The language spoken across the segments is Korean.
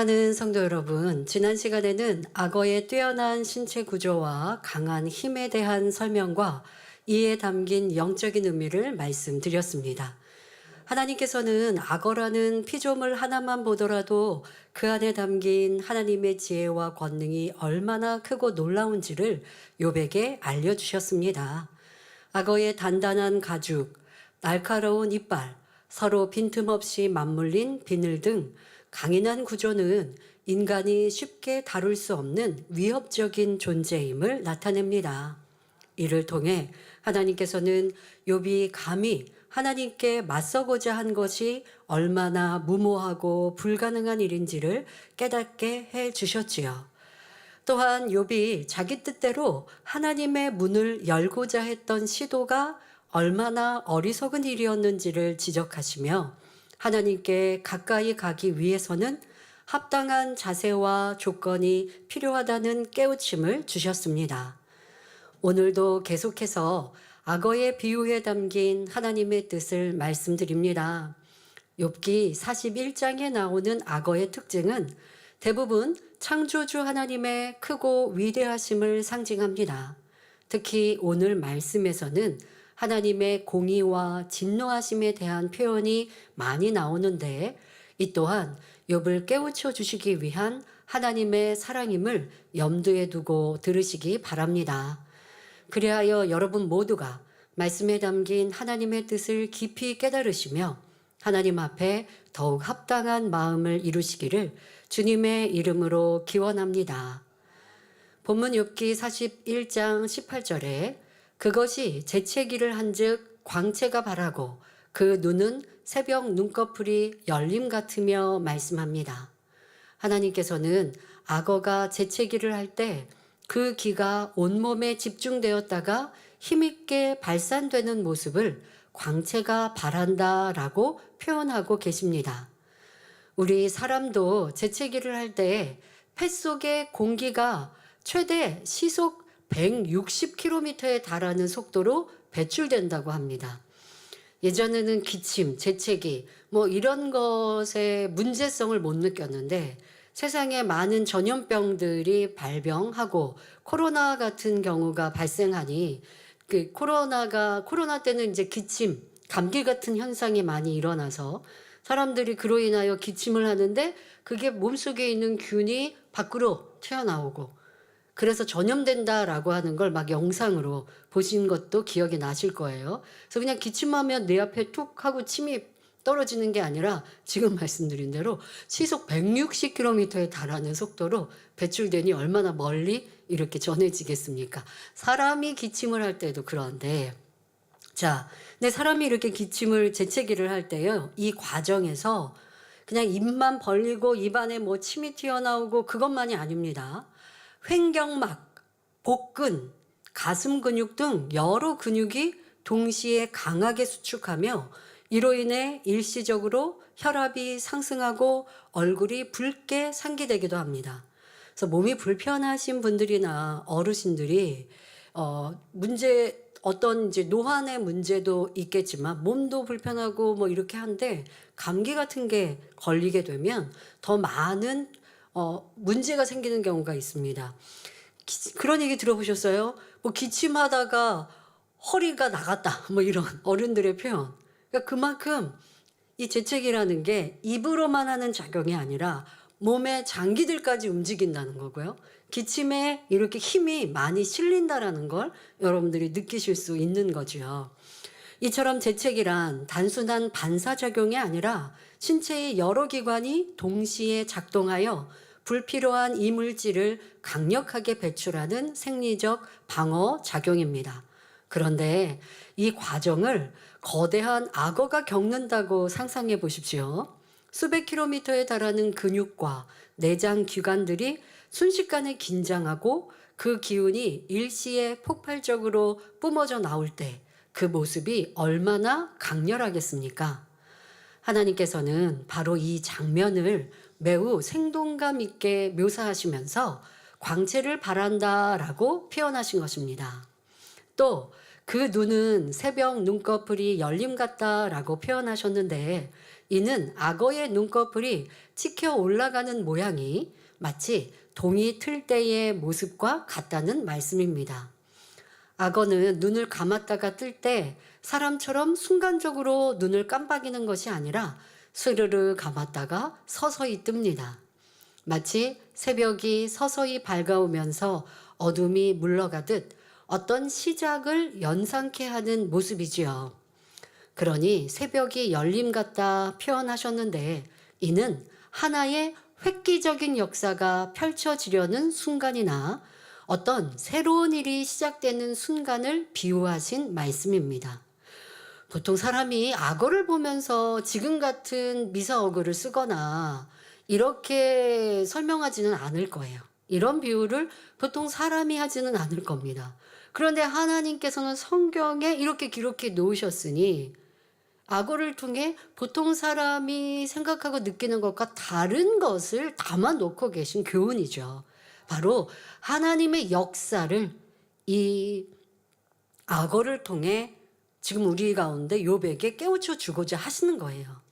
하는 성도 여러분, 지난 시간에는 악어의 뛰어난 신체 구조와 강한 힘에 대한 설명과 이에 담긴 영적인 의미를 말씀드렸습니다. 하나님께서는 악어라는 피조물 하나만 보더라도 그 안에 담긴 하나님의 지혜와 권능이 얼마나 크고 놀라운지를 욥에게 알려주셨습니다. 악어의 단단한 가죽, 날카로운 이빨, 서로 빈틈없이 맞물린 비늘 등 강인한 구조는 인간이 쉽게 다룰 수 없는 위협적인 존재임을 나타냅니다. 이를 통해 하나님께서는 욥이 감히 하나님께 맞서고자 한 것이 얼마나 무모하고 불가능한 일인지를 깨닫게 해 주셨지요. 또한 욥이 자기 뜻대로 하나님의 문을 열고자 했던 시도가 얼마나 어리석은 일이었는지를 지적하시며 하나님께 가까이 가기 위해서는 합당한 자세와 조건이 필요하다는 깨우침을 주셨습니다. 오늘도 계속해서 악어의 비유에 담긴 하나님의 뜻을 말씀드립니다. 욥기 41장에 나오는 악어의 특징은 대부분 창조주 하나님의 크고 위대하심을 상징합니다. 특히 오늘 말씀에서는 하나님의 공의와 진노하심에 대한 표현이 많이 나오는데 이 또한 욥을 깨우쳐 주시기 위한 하나님의 사랑임을 염두에 두고 들으시기 바랍니다. 그리하여 여러분 모두가 말씀에 담긴 하나님의 뜻을 깊이 깨달으시며 하나님 앞에 더욱 합당한 마음을 이루시기를 주님의 이름으로 기원합니다. 본문 욥기 41장 18절에 그것이 재채기를 한즉 광채가 바라고 그 눈은 새벽 눈꺼풀이 열림 같으며 말씀합니다. 하나님께서는 악어가 재채기를 할 때 그 기가 온몸에 집중되었다가 힘있게 발산되는 모습을 광채가 바란다라고 표현하고 계십니다. 우리 사람도 재채기를 할 때 폐 속의 공기가 최대 시속 160km에 달하는 속도로 배출된다고 합니다. 예전에는 기침, 재채기 이런 것의 문제성을 못 느꼈는데 세상에 많은 전염병들이 발병하고 코로나 같은 경우가 발생하니 코로나 때는 이제 기침, 감기 같은 현상이 많이 일어나서 사람들이 그로 인하여 기침을 하는데 그게 몸속에 있는 균이 밖으로 튀어나오고 그래서 전염된다라고 하는 걸 막 영상으로 보신 것도 기억이 나실 거예요. 그래서 그냥 기침하면 내 앞에 툭 하고 침이 떨어지는 게 아니라 지금 말씀드린 대로 시속 160km에 달하는 속도로 배출되니 얼마나 멀리 이렇게 전해지겠습니까? 사람이 기침을 할 때도 그런데 근데 사람이 이렇게 기침을 재채기를 할 때요. 이 과정에서 그냥 입만 벌리고 입안에 침이 튀어나오고 그것만이 아닙니다. 횡격막, 복근, 가슴 근육 등 여러 근육이 동시에 강하게 수축하며 이로 인해 일시적으로 혈압이 상승하고 얼굴이 붉게 상기되기도 합니다. 그래서 몸이 불편하신 분들이나 어르신들이 어떤 이제 노환의 문제도 있겠지만 몸도 불편하고 이렇게 한데 감기 같은 게 걸리게 되면 더 많은 문제가 생기는 경우가 있습니다. 그런 얘기 들어보셨어요? 기침하다가 허리가 나갔다 이런 어른들의 표현. 그러니까 그만큼 이 재채기라는 게 입으로만 하는 작용이 아니라 몸의 장기들까지 움직인다는 거고요. 기침에 이렇게 힘이 많이 실린다라는 걸 여러분들이 느끼실 수 있는 거죠. 이처럼 재채기란 단순한 반사작용이 아니라 신체의 여러 기관이 동시에 작동하여 불필요한 이물질을 강력하게 배출하는 생리적 방어 작용입니다. 그런데 이 과정을 거대한 악어가 겪는다고 상상해 보십시오. 수백 킬로미터에 달하는 근육과 내장 기관들이 순식간에 긴장하고 그 기운이 일시에 폭발적으로 뿜어져 나올 때 그 모습이 얼마나 강렬하겠습니까? 하나님께서는 바로 이 장면을 매우 생동감 있게 묘사하시면서 광채를 바란다라고 표현하신 것입니다. 또 그 눈은 새벽 눈꺼풀이 열림 같다라고 표현하셨는데, 이는 악어의 눈꺼풀이 치켜 올라가는 모양이 마치 동이 틀 때의 모습과 같다는 말씀입니다. 악어는 눈을 감았다가 뜰 때 사람처럼 순간적으로 눈을 깜빡이는 것이 아니라 스르르 감았다가 서서히 뜹니다. 마치 새벽이 서서히 밝아오면서 어둠이 물러가듯 어떤 시작을 연상케 하는 모습이지요. 그러니 새벽이 열림 같다 표현하셨는데, 이는 하나의 획기적인 역사가 펼쳐지려는 순간이나 어떤 새로운 일이 시작되는 순간을 비유하신 말씀입니다. 보통 사람이 악어를 보면서 지금 같은 미사어구를 쓰거나 이렇게 설명하지는 않을 거예요. 이런 비유를 보통 사람이 하지는 않을 겁니다. 그런데 하나님께서는 성경에 이렇게 기록해 놓으셨으니 악어를 통해 보통 사람이 생각하고 느끼는 것과 다른 것을 담아 놓고 계신 교훈이죠. 바로 하나님의 역사를 이 악어를 통해 지금 우리 가운데 욥에게 깨우쳐 주고자 하시는 거예요.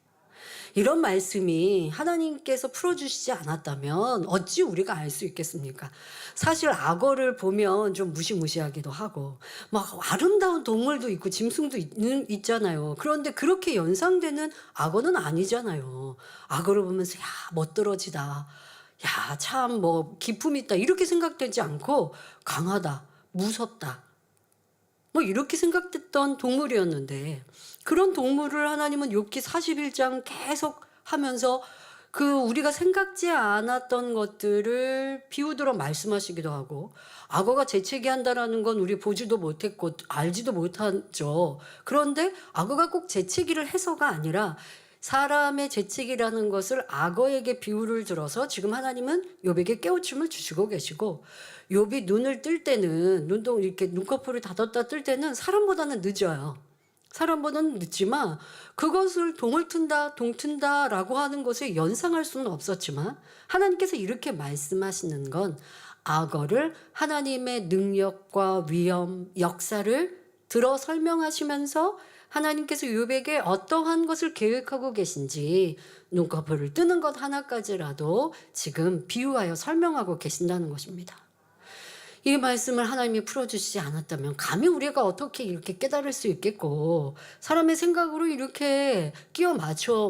이런 말씀이 하나님께서 풀어주시지 않았다면 어찌 우리가 알 수 있겠습니까? 사실 악어를 보면 좀 무시무시하기도 하고 막 아름다운 동물도 있고 짐승도 있잖아요. 그런데 그렇게 연상되는 악어는 아니잖아요. 악어를 보면서 야 멋들어지다. 야 참 뭐 기품 있다 이렇게 생각되지 않고 강하다. 무섭다. 뭐 이렇게 생각됐던 동물이었는데, 그런 동물을 하나님은 욥기 41장 계속 하면서 그 우리가 생각지 않았던 것들을 비유들어 말씀하시기도 하고, 악어가 재채기한다라는 건 우리 보지도 못했고 알지도 못하죠. 그런데 악어가 꼭 재채기를 해서가 아니라 사람의 재채기라는 것을 악어에게 비유를 들어서 지금 하나님은 욥에게 깨우침을 주시고 계시고, 욥이 눈을 뜰 때는 눈동 이렇게 눈꺼풀을 닫았다 뜰 때는 사람보다는 늦어요. 사람보다는 늦지만 그것을 동을 튼다, 동 튼다라고 하는 것을 연상할 수는 없었지만 하나님께서 이렇게 말씀하시는 건 악어를 하나님의 능력과 위엄, 역사를 들어 설명하시면서 하나님께서 욥에게 어떠한 것을 계획하고 계신지 눈꺼풀을 뜨는 것 하나까지라도 지금 비유하여 설명하고 계신다는 것입니다. 이 말씀을 하나님이 풀어주시지 않았다면 감히 우리가 어떻게 이렇게 깨달을 수 있겠고, 사람의 생각으로 이렇게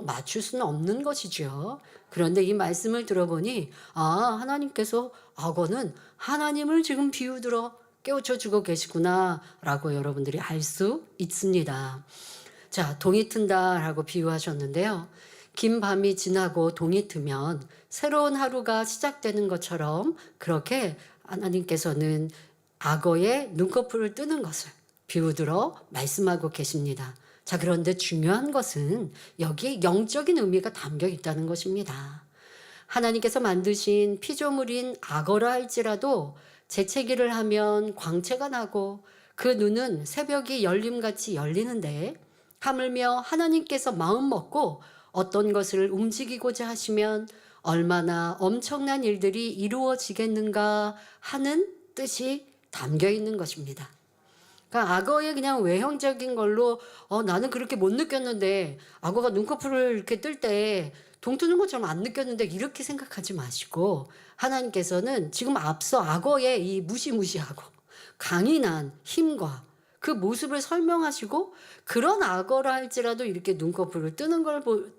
맞출 수는 없는 것이죠. 그런데 이 말씀을 들어보니 하나님께서 악어는 하나님을 지금 비유들어 깨우쳐 주고 계시구나 라고 여러분들이 알 수 있습니다. 자, 동이 튼다라고 비유하셨는데요. 긴 밤이 지나고 동이 트면 새로운 하루가 시작되는 것처럼 그렇게 하나님께서는 악어의 눈꺼풀을 뜨는 것을 비유들어 말씀하고 계십니다. 자, 그런데 중요한 것은 여기에 영적인 의미가 담겨 있다는 것입니다. 하나님께서 만드신 피조물인 악어라 할지라도 재채기를 하면 광채가 나고 그 눈은 새벽이 열림같이 열리는데, 하물며 하나님께서 마음 먹고 어떤 것을 움직이고자 하시면 얼마나 엄청난 일들이 이루어지겠는가 하는 뜻이 담겨 있는 것입니다. 그러니까 악어의 그냥 외형적인 걸로 나는 그렇게 못 느꼈는데, 악어가 눈꺼풀을 이렇게 뜰 때 동 트는 것처럼 안 느꼈는데, 이렇게 생각하지 마시고 하나님께서는 지금 앞서 악어의 이 무시무시하고 강인한 힘과 그 모습을 설명하시고, 그런 악어라 할지라도 이렇게 눈꺼풀을 뜨는 걸 볼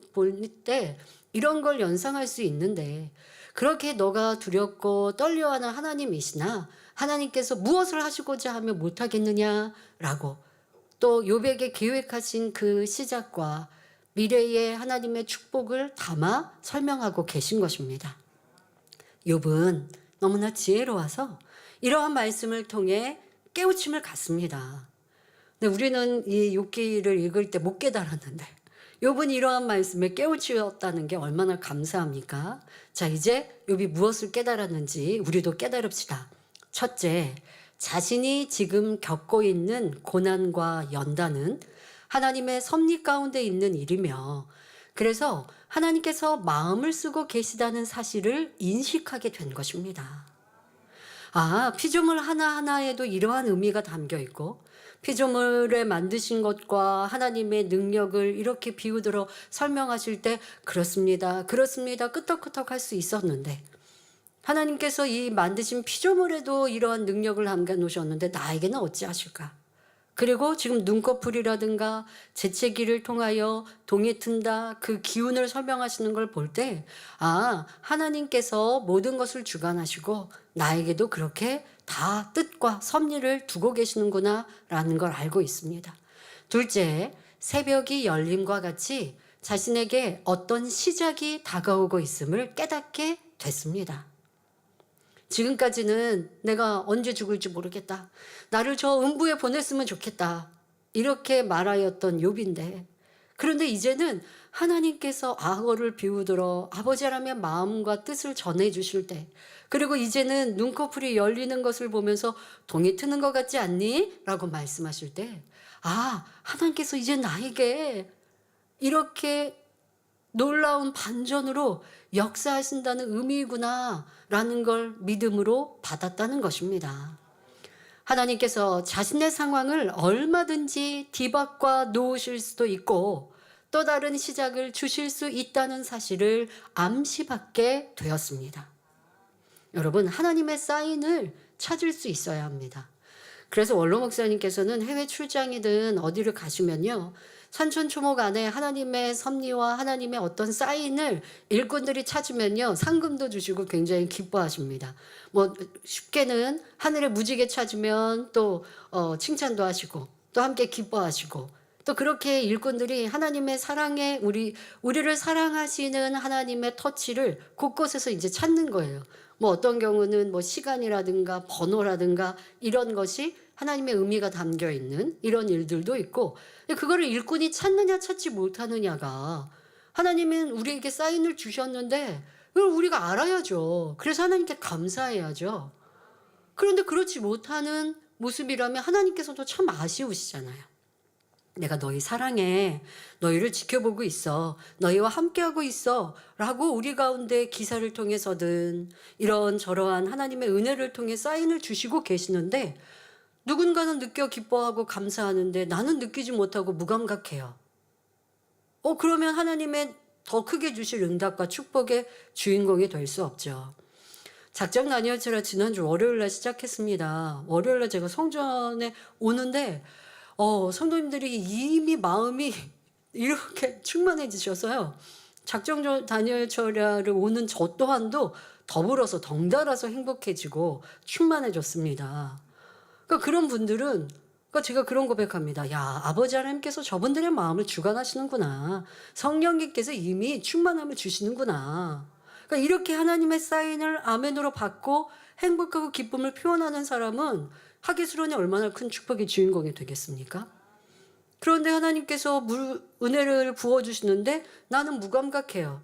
때 이런 걸 연상할 수 있는데, 그렇게 너가 두렵고 떨려하는 하나님이시나 하나님께서 무엇을 하시고자 하면 못하겠느냐라고 또 욥에게 계획하신 그 시작과 미래의 하나님의 축복을 담아 설명하고 계신 것입니다. 욥은 너무나 지혜로워서 이러한 말씀을 통해 깨우침을 갖습니다. 근데 우리는 이 욥기를 읽을 때 못 깨달았는데 욥은 이러한 말씀에 깨우치었다는 게 얼마나 감사합니까? 자, 이제 욥이 무엇을 깨달았는지 우리도 깨달읍시다. 첫째, 자신이 지금 겪고 있는 고난과 연단은 하나님의 섭리 가운데 있는 일이며, 그래서 하나님께서 마음을 쓰고 계시다는 사실을 인식하게 된 것입니다. 피조물 하나하나에도 이러한 의미가 담겨 있고 피조물에 만드신 것과 하나님의 능력을 이렇게 비유들어 설명하실 때 그렇습니다, 그렇습니다 끄떡끄떡 할 수 있었는데, 하나님께서 이 만드신 피조물에도 이러한 능력을 남겨 놓으셨는데 나에게는 어찌하실까? 그리고 지금 눈꺼풀이라든가 재채기를 통하여 동이 튼다, 그 기운을 설명하시는 걸 볼 때, 아, 하나님께서 모든 것을 주관하시고 나에게도 그렇게 다 뜻과 섭리를 두고 계시는구나 라는 걸 알고 있습니다. 둘째, 새벽이 열림과 같이 자신에게 어떤 시작이 다가오고 있음을 깨닫게 됐습니다. 지금까지는 내가 언제 죽을지 모르겠다, 나를 저 음부에 보냈으면 좋겠다, 이렇게 말하였던 욥인데, 그런데 이제는 하나님께서 악어를 비우들어 아버지라면 마음과 뜻을 전해 주실 때, 그리고 이제는 눈꺼풀이 열리는 것을 보면서 동이 트는 것 같지 않니? 라고 말씀하실 때, 아, 하나님께서 이제 나에게 이렇게 놀라운 반전으로 역사하신다는 의미구나 라는 걸 믿음으로 받았다는 것입니다. 하나님께서 자신의 상황을 얼마든지 뒤바꿔 놓으실 수도 있고 또 다른 시작을 주실 수 있다는 사실을 암시받게 되었습니다. 여러분, 하나님의 사인을 찾을 수 있어야 합니다. 그래서 원로 목사님께서는 해외 출장이든 어디를 가시면요, 산천초목 안에 하나님의 섭리와 하나님의 어떤 사인을 일꾼들이 찾으면요, 상금도 주시고 굉장히 기뻐하십니다. 뭐 쉽게는 하늘에 무지개 찾으면 또 칭찬도 하시고 또 함께 기뻐하시고, 또 그렇게 일꾼들이 하나님의 사랑에 우리를 사랑하시는 하나님의 터치를 곳곳에서 이제 찾는 거예요. 뭐 어떤 경우는 뭐 시간이라든가 번호라든가 이런 것이 하나님의 의미가 담겨 있는 이런 일들도 있고, 그거를 일꾼이 찾느냐 찾지 못하느냐가, 하나님은 우리에게 사인을 주셨는데 그걸 우리가 알아야죠. 그래서 하나님께 감사해야죠. 그런데 그렇지 못하는 모습이라면 하나님께서도 참 아쉬우시잖아요. 내가 너희 사랑해, 너희를 지켜보고 있어, 너희와 함께하고 있어 라고 우리 가운데 기사를 통해서든 이런저러한 하나님의 은혜를 통해 사인을 주시고 계시는데, 누군가는 느껴 기뻐하고 감사하는데 나는 느끼지 못하고 무감각해요. 그러면 하나님의 더 크게 주실 응답과 축복의 주인공이 될 수 없죠. 작정 다니엘처럼 지난주 월요일날 시작했습니다. 월요일날 제가 성전에 오는데 성도님들이 이미 마음이 이렇게 충만해지셔서요, 작정 다니엘철야를 오는 저 또한도 더불어서 덩달아서 행복해지고 충만해졌습니다. 그러니까 그런 분들은, 그러니까 제가 그런 고백합니다. 야, 아버지 하나님께서 저분들의 마음을 주관하시는구나, 성령님께서 이미 충만함을 주시는구나. 그러니까 이렇게 하나님의 사인을 아멘으로 받고 행복하고 기쁨을 표현하는 사람은 하기스론이 얼마나 큰 축복의 주인공이 되겠습니까? 그런데 하나님께서 은혜를 부어주시는데 나는 무감각해요.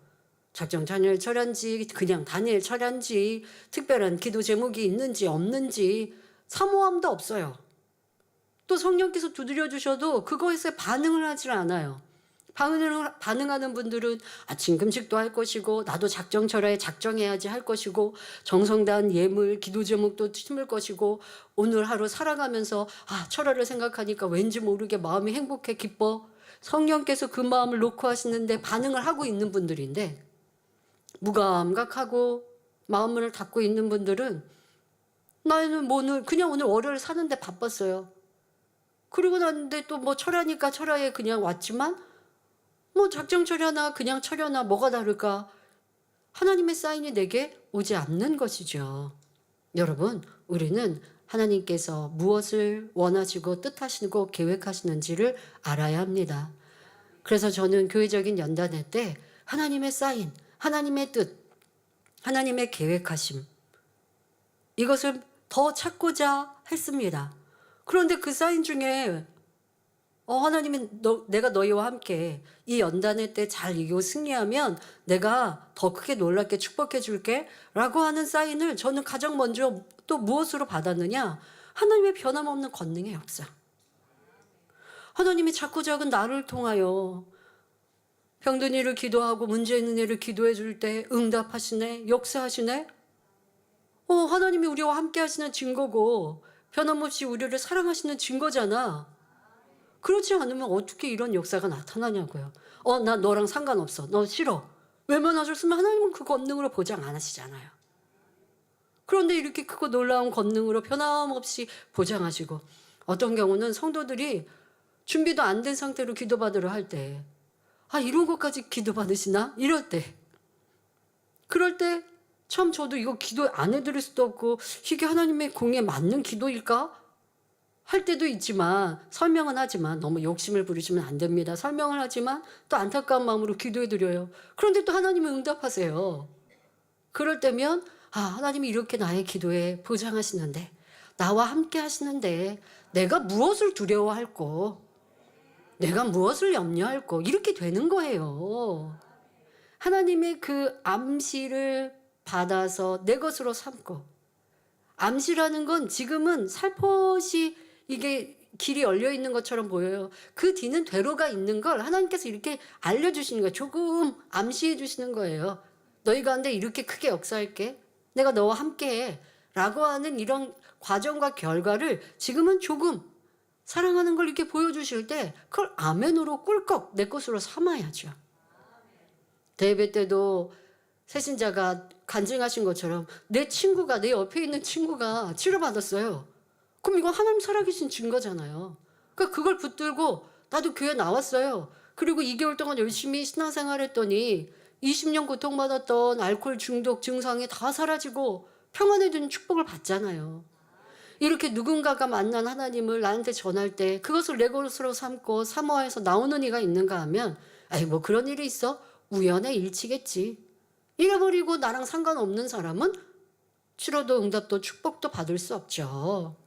작정 다니엘 철야인지 그냥 다니엘 철야인지 특별한 기도 제목이 있는지 없는지 사모함도 없어요. 또 성령께서 두드려 주셔도 그것에 반응을 하질 않아요. 반응하는 분들은 아침 금식도 할 것이고 나도 작정 철야에 작정해야지 할 것이고 정성다한 예물 기도 제목도 심을 것이고 오늘 하루 살아가면서 철야를 생각하니까 왠지 모르게 마음이 행복해 기뻐, 성령께서 그 마음을 놓고 하시는데 반응을 하고 있는 분들인데, 무감각하고 마음을 닫고 있는 분들은 나는 뭐 오늘 월요일 사는데 바빴어요. 그리고 났는데 또 뭐 철야니까 철야에 그냥 왔지만 뭐 작정 철야나 그냥 철야나 뭐가 다를까? 하나님의 사인이 내게 오지 않는 것이죠. 여러분, 우리는 하나님께서 무엇을 원하시고 뜻하시고 계획하시는지를 알아야 합니다. 그래서 저는 교회적인 연단회 때 하나님의 사인, 하나님의 뜻, 하나님의 계획하심, 이것을 더 찾고자 했습니다. 그런데 그 사인 중에 하나님이 내가 너희와 함께 이 연단회 때 잘 이기고 승리하면 내가 더 크게 놀랍게 축복해 줄게 라고 하는 사인을 저는 가장 먼저 또 무엇으로 받았느냐? 하나님의 변함없는 권능의 역사. 하나님이 작고 작은 나를 통하여 병든 이를 기도하고 문제 있는 이를 기도해 줄 때 응답하시네, 역사하시네. 하나님이 우리와 함께 하시는 증거고, 변함없이 우리를 사랑하시는 증거잖아. 그렇지 않으면 어떻게 이런 역사가 나타나냐고요. 나 너랑 상관없어. 너 싫어. 외면하셨으면 하나님은 그 권능으로 보장 안 하시잖아요. 그런데 이렇게 크고 놀라운 권능으로 변함없이 보장하시고, 어떤 경우는 성도들이 준비도 안 된 상태로 기도받으러 할 때, 이런 것까지 기도받으시나? 이럴 때. 그럴 때 참 저도 이거 기도 안 해드릴 수도 없고, 이게 하나님의 공에 맞는 기도일까? 할 때도 있지만, 설명은 하지만 너무 욕심을 부리시면 안 됩니다. 설명을 하지만 또 안타까운 마음으로 기도해드려요. 그런데 또 하나님은 응답하세요. 그럴 때면 하나님이 이렇게 나의 기도에 보장하시는데, 나와 함께 하시는데 내가 무엇을 두려워할꼬, 내가 무엇을 염려할꼬, 이렇게 되는 거예요. 하나님의 그 암시를 받아서 내 것으로 삼고, 암시라는 건 지금은 살포시 이게 길이 열려 있는 것처럼 보여요. 그 뒤는 되로가 있는 걸 하나님께서 이렇게 알려주시는 거예요. 조금 암시해 주시는 거예요. 너희 가운데 이렇게 크게 역사할게. 내가 너와 함께해. 라고 하는 이런 과정과 결과를 지금은 조금 사랑하는 걸 이렇게 보여주실 때 그걸 아멘으로 꿀꺽 내 것으로 삼아야죠. 대예배 때도 새신자가 간증하신 것처럼 내 친구가, 내 옆에 있는 친구가 치료받았어요. 그럼 이건 하나님 살아계신 증거잖아요. 그러니까 그걸 붙들고 나도 교회 나왔어요. 그리고 2개월 동안 열심히 신앙생활 했더니 20년 고통받았던 알코올 중독 증상이 다 사라지고 평안해지는 축복을 받잖아요. 이렇게 누군가가 만난 하나님을 나한테 전할 때 그것을 내 것으로 삼고 사모해서 나오는 이가 있는가 하면 뭐 그런 일이 있어? 우연의 일치겠지. 잃어버리고 나랑 상관없는 사람은 치료도 응답도 축복도 받을 수 없죠.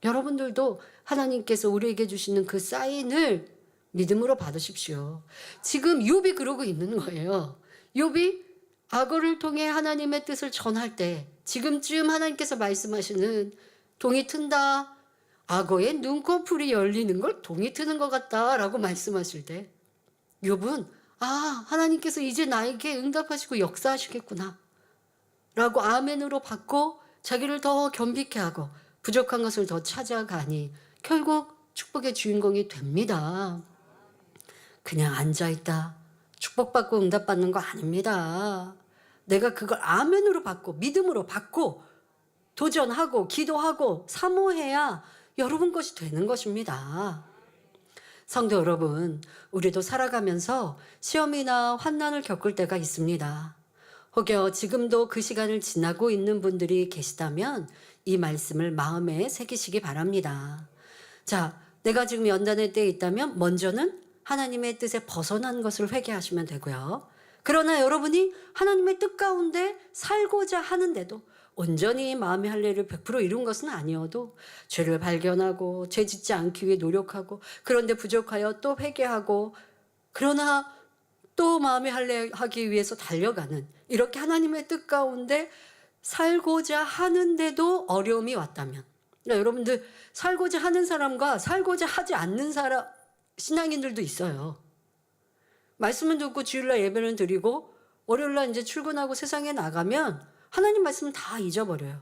여러분들도 하나님께서 우리에게 주시는 그 사인을 믿음으로 받으십시오. 지금 욥이 그러고 있는 거예요. 욥이 악어를 통해 하나님의 뜻을 전할 때 지금쯤 하나님께서 말씀하시는 동이 튼다. 악어의 눈꺼풀이 열리는 걸 동이 트는 것 같다라고 말씀하실 때 욥은 하나님께서 이제 나에게 응답하시고 역사하시겠구나 라고 아멘으로 받고 자기를 더 겸비케 하고 부족한 것을 더 찾아가니 결국 축복의 주인공이 됩니다. 그냥 앉아있다 축복받고 응답받는 거 아닙니다. 내가 그걸 아멘으로 받고 믿음으로 받고 도전하고 기도하고 사모해야 여러분 것이 되는 것입니다. 성도 여러분, 우리도 살아가면서 시험이나 환난을 겪을 때가 있습니다. 혹여 지금도 그 시간을 지나고 있는 분들이 계시다면 이 말씀을 마음에 새기시기 바랍니다. 자, 내가 지금 연단의 때에 있다면 먼저는 하나님의 뜻에 벗어난 것을 회개하시면 되고요. 그러나 여러분이 하나님의 뜻 가운데 살고자 하는데도 온전히 마음의 할례를 100% 이룬 것은 아니어도 죄를 발견하고 죄 짓지 않기 위해 노력하고 그런데 부족하여 또 회개하고 그러나 또 마음의 할례하기 위해서 달려가는 이렇게 하나님의 뜻 가운데 살고자 하는데도 어려움이 왔다면 여러분들 살고자 하는 사람과 살고자 하지 않는 사람 신앙인들도 있어요. 말씀은 듣고 주일날 예배는 드리고 월요일날 이제 출근하고 세상에 나가면 하나님 말씀은 다 잊어버려요.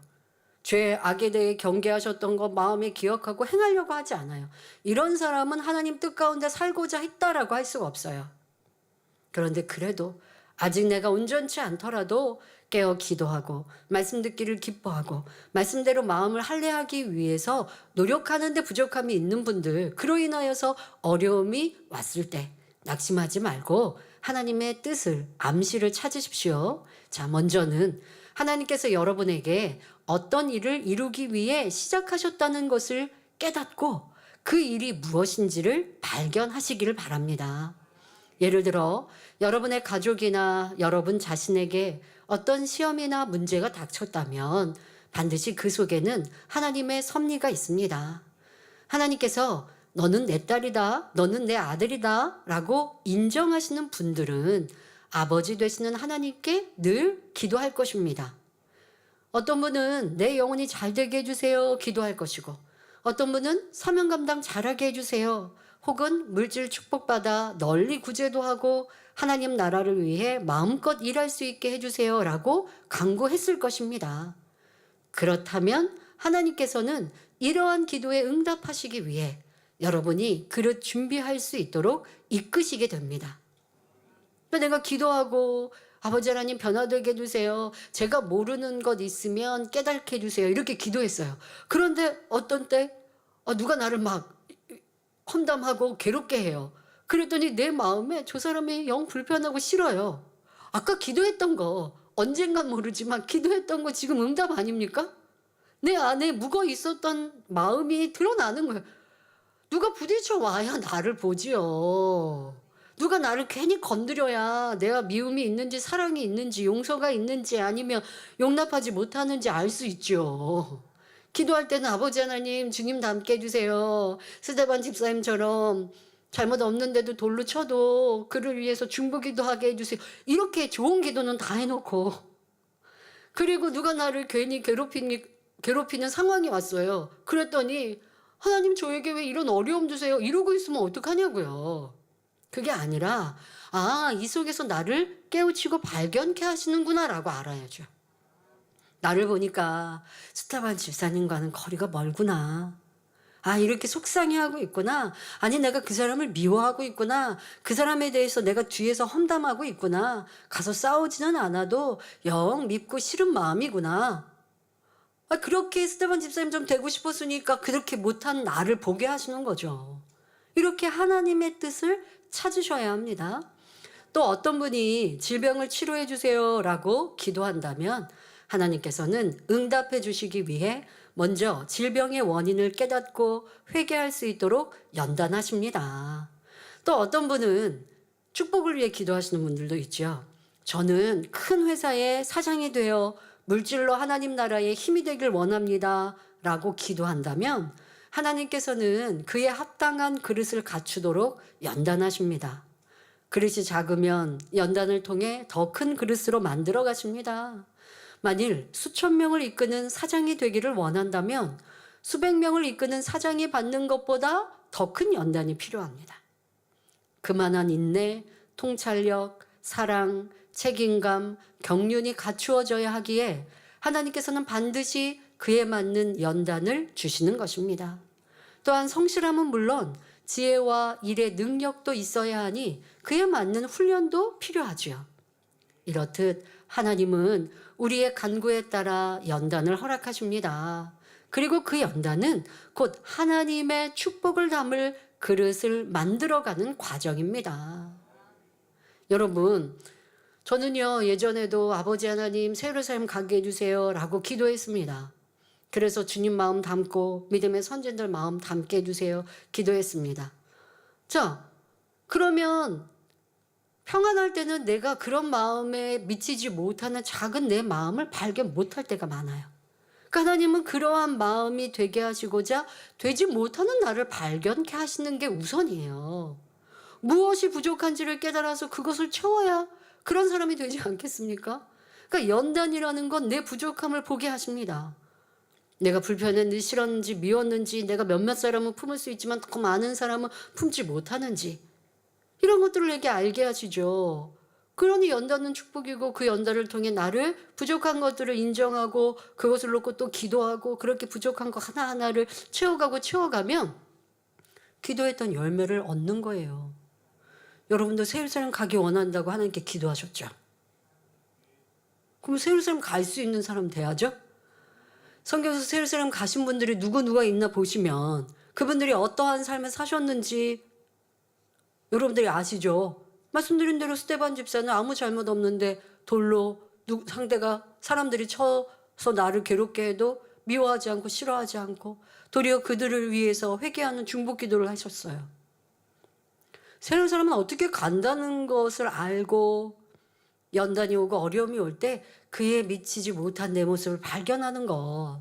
죄, 악에 대해 경계하셨던 거 마음에 기억하고 행하려고 하지 않아요. 이런 사람은 하나님 뜻 가운데 살고자 했다라고 할 수가 없어요. 그런데 그래도 아직 내가 온전치 않더라도 깨어 기도하고 말씀 듣기를 기뻐하고 말씀대로 마음을 할례하기 위해서 노력하는데 부족함이 있는 분들, 그로 인하여서 어려움이 왔을 때 낙심하지 말고 하나님의 뜻을, 암시를 찾으십시오. 자, 먼저는 하나님께서 여러분에게 어떤 일을 이루기 위해 시작하셨다는 것을 깨닫고 그 일이 무엇인지를 발견하시기를 바랍니다. 예를 들어 여러분의 가족이나 여러분 자신에게 어떤 시험이나 문제가 닥쳤다면 반드시 그 속에는 하나님의 섭리가 있습니다. 하나님께서 너는 내 딸이다, 너는 내 아들이다 라고 인정하시는 분들은 아버지 되시는 하나님께 늘 기도할 것입니다. 어떤 분은 내 영혼이 잘 되게 해주세요 기도할 것이고 어떤 분은 사명 감당 잘하게 해주세요 혹은 물질 축복받아 널리 구제도 하고 하나님 나라를 위해 마음껏 일할 수 있게 해주세요 라고 간구했을 것입니다. 그렇다면 하나님께서는 이러한 기도에 응답하시기 위해 여러분이 그릇 준비할 수 있도록 이끄시게 됩니다. 내가 기도하고 아버지 하나님 변화되게 해주세요. 제가 모르는 것 있으면 깨닫게 해주세요. 이렇게 기도했어요. 그런데 어떤 때 누가 나를 막 험담하고 괴롭게 해요. 그랬더니 내 마음에 저 사람이 영 불편하고 싫어요. 아까 기도했던 거 언젠간 모르지만 기도했던 거 지금 응답 아닙니까? 내 안에 묵어 있었던 마음이 드러나는 거예요. 누가 부딪혀 와야 나를 보지요. 누가 나를 괜히 건드려야 내가 미움이 있는지 사랑이 있는지 용서가 있는지 아니면 용납하지 못하는지 알 수 있죠. 기도할 때는 아버지 하나님 주님 닮게 해주세요. 스데반 집사님처럼 잘못 없는데도 돌로 쳐도 그를 위해서 중보기도 하게 해주세요. 이렇게 좋은 기도는 다 해놓고 그리고 누가 나를 괜히 괴롭히는 상황이 왔어요. 그랬더니 하나님 저에게 왜 이런 어려움 주세요? 이러고 있으면 어떡하냐고요. 그게 아니라 이 속에서 나를 깨우치고 발견케 하시는구나 라고 알아야죠. 나를 보니까 스테반 집사님과는 거리가 멀구나. 이렇게 속상해하고 있구나. 아니 내가 그 사람을 미워하고 있구나. 그 사람에 대해서 내가 뒤에서 험담하고 있구나. 가서 싸우지는 않아도 영 밉고 싫은 마음이구나. 그렇게 스테반 집사님 좀 되고 싶었으니까 그렇게 못한 나를 보게 하시는 거죠. 이렇게 하나님의 뜻을 찾으셔야 합니다. 또 어떤 분이 질병을 치료해 주세요 라고 기도한다면 하나님께서는 응답해 주시기 위해 먼저 질병의 원인을 깨닫고 회개할 수 있도록 연단하십니다. 또 어떤 분은 축복을 위해 기도하시는 분들도 있죠. 저는 큰 회사의 사장이 되어 물질로 하나님 나라의 힘이 되길 원합니다 라고 기도한다면 하나님께서는 그에 합당한 그릇을 갖추도록 연단하십니다. 그릇이 작으면 연단을 통해 더 큰 그릇으로 만들어 가십니다. 만일 수천 명을 이끄는 사장이 되기를 원한다면 수백 명을 이끄는 사장이 받는 것보다 더 큰 연단이 필요합니다. 그만한 인내, 통찰력, 사랑, 책임감, 경륜이 갖추어져야 하기에 하나님께서는 반드시 그에 맞는 연단을 주시는 것입니다. 또한 성실함은 물론 지혜와 일의 능력도 있어야 하니 그에 맞는 훈련도 필요하지요. 이렇듯 하나님은 우리의 간구에 따라 연단을 허락하십니다. 그리고 그 연단은 곧 하나님의 축복을 담을 그릇을 만들어가는 과정입니다. 여러분, 저는요 예전에도 아버지 하나님 새 예루살렘 가게 해주세요 라고 기도했습니다. 그래서 주님 마음 담고 믿음의 선진들 마음 담게 해주세요 기도했습니다. 자, 그러면 평안할 때는 내가 그런 마음에 미치지 못하는 작은 내 마음을 발견 못할 때가 많아요. 그러니까 하나님은 그러한 마음이 되게 하시고자 되지 못하는 나를 발견케 하시는 게 우선이에요. 무엇이 부족한지를 깨달아서 그것을 채워야 그런 사람이 되지 않겠습니까? 그러니까 연단이라는 건 내 부족함을 보게 하십니다. 내가 불편했는지 싫었는지 미웠는지 내가 몇몇 사람은 품을 수 있지만 더 많은 사람은 품지 못하는지 이런 것들을 내게 알게 하시죠. 그러니 연단은 축복이고 그 연단을 통해 나를 부족한 것들을 인정하고 그것을 놓고 또 기도하고 그렇게 부족한 거 하나하나를 채워가면 기도했던 열매를 얻는 거예요. 여러분도 새 예루살렘 가기 원한다고 하나님께 기도하셨죠? 그럼 새 예루살렘 갈 수 있는 사람 돼야죠? 성경에서 새 예루살렘 가신 분들이 누가 있나 보시면 그분들이 어떠한 삶을 사셨는지 여러분들이 아시죠? 말씀드린 대로 스데반 집사는 아무 잘못 없는데 돌로 상대가 사람들이 쳐서 나를 괴롭게 해도 미워하지 않고 싫어하지 않고 도리어 그들을 위해서 회개하는 중보 기도를 하셨어요. 새로운 사람은 어떻게 간다는 것을 알고 연단이 오고 어려움이 올 때 그에 미치지 못한 내 모습을 발견하는 것.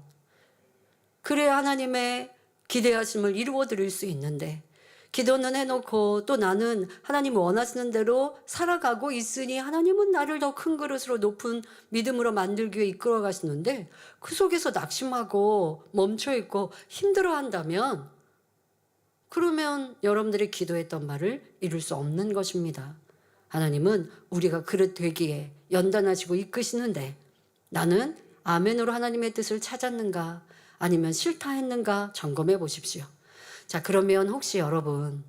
그래야 하나님의 기대하심을 이루어 드릴 수 있는데 기도는 해놓고 또 나는 하나님 원하시는 대로 살아가고 있으니 하나님은 나를 더 큰 그릇으로 높은 믿음으로 만들기 위해 이끌어 가시는데 그 속에서 낙심하고 멈춰있고 힘들어한다면 그러면 여러분들이 기도했던 말을 이룰 수 없는 것입니다. 하나님은 우리가 그릇 되기에 연단하시고 이끄시는데 나는 아멘으로 하나님의 뜻을 찾았는가 아니면 싫다 했는가 점검해 보십시오. 자, 그러면 혹시 여러분,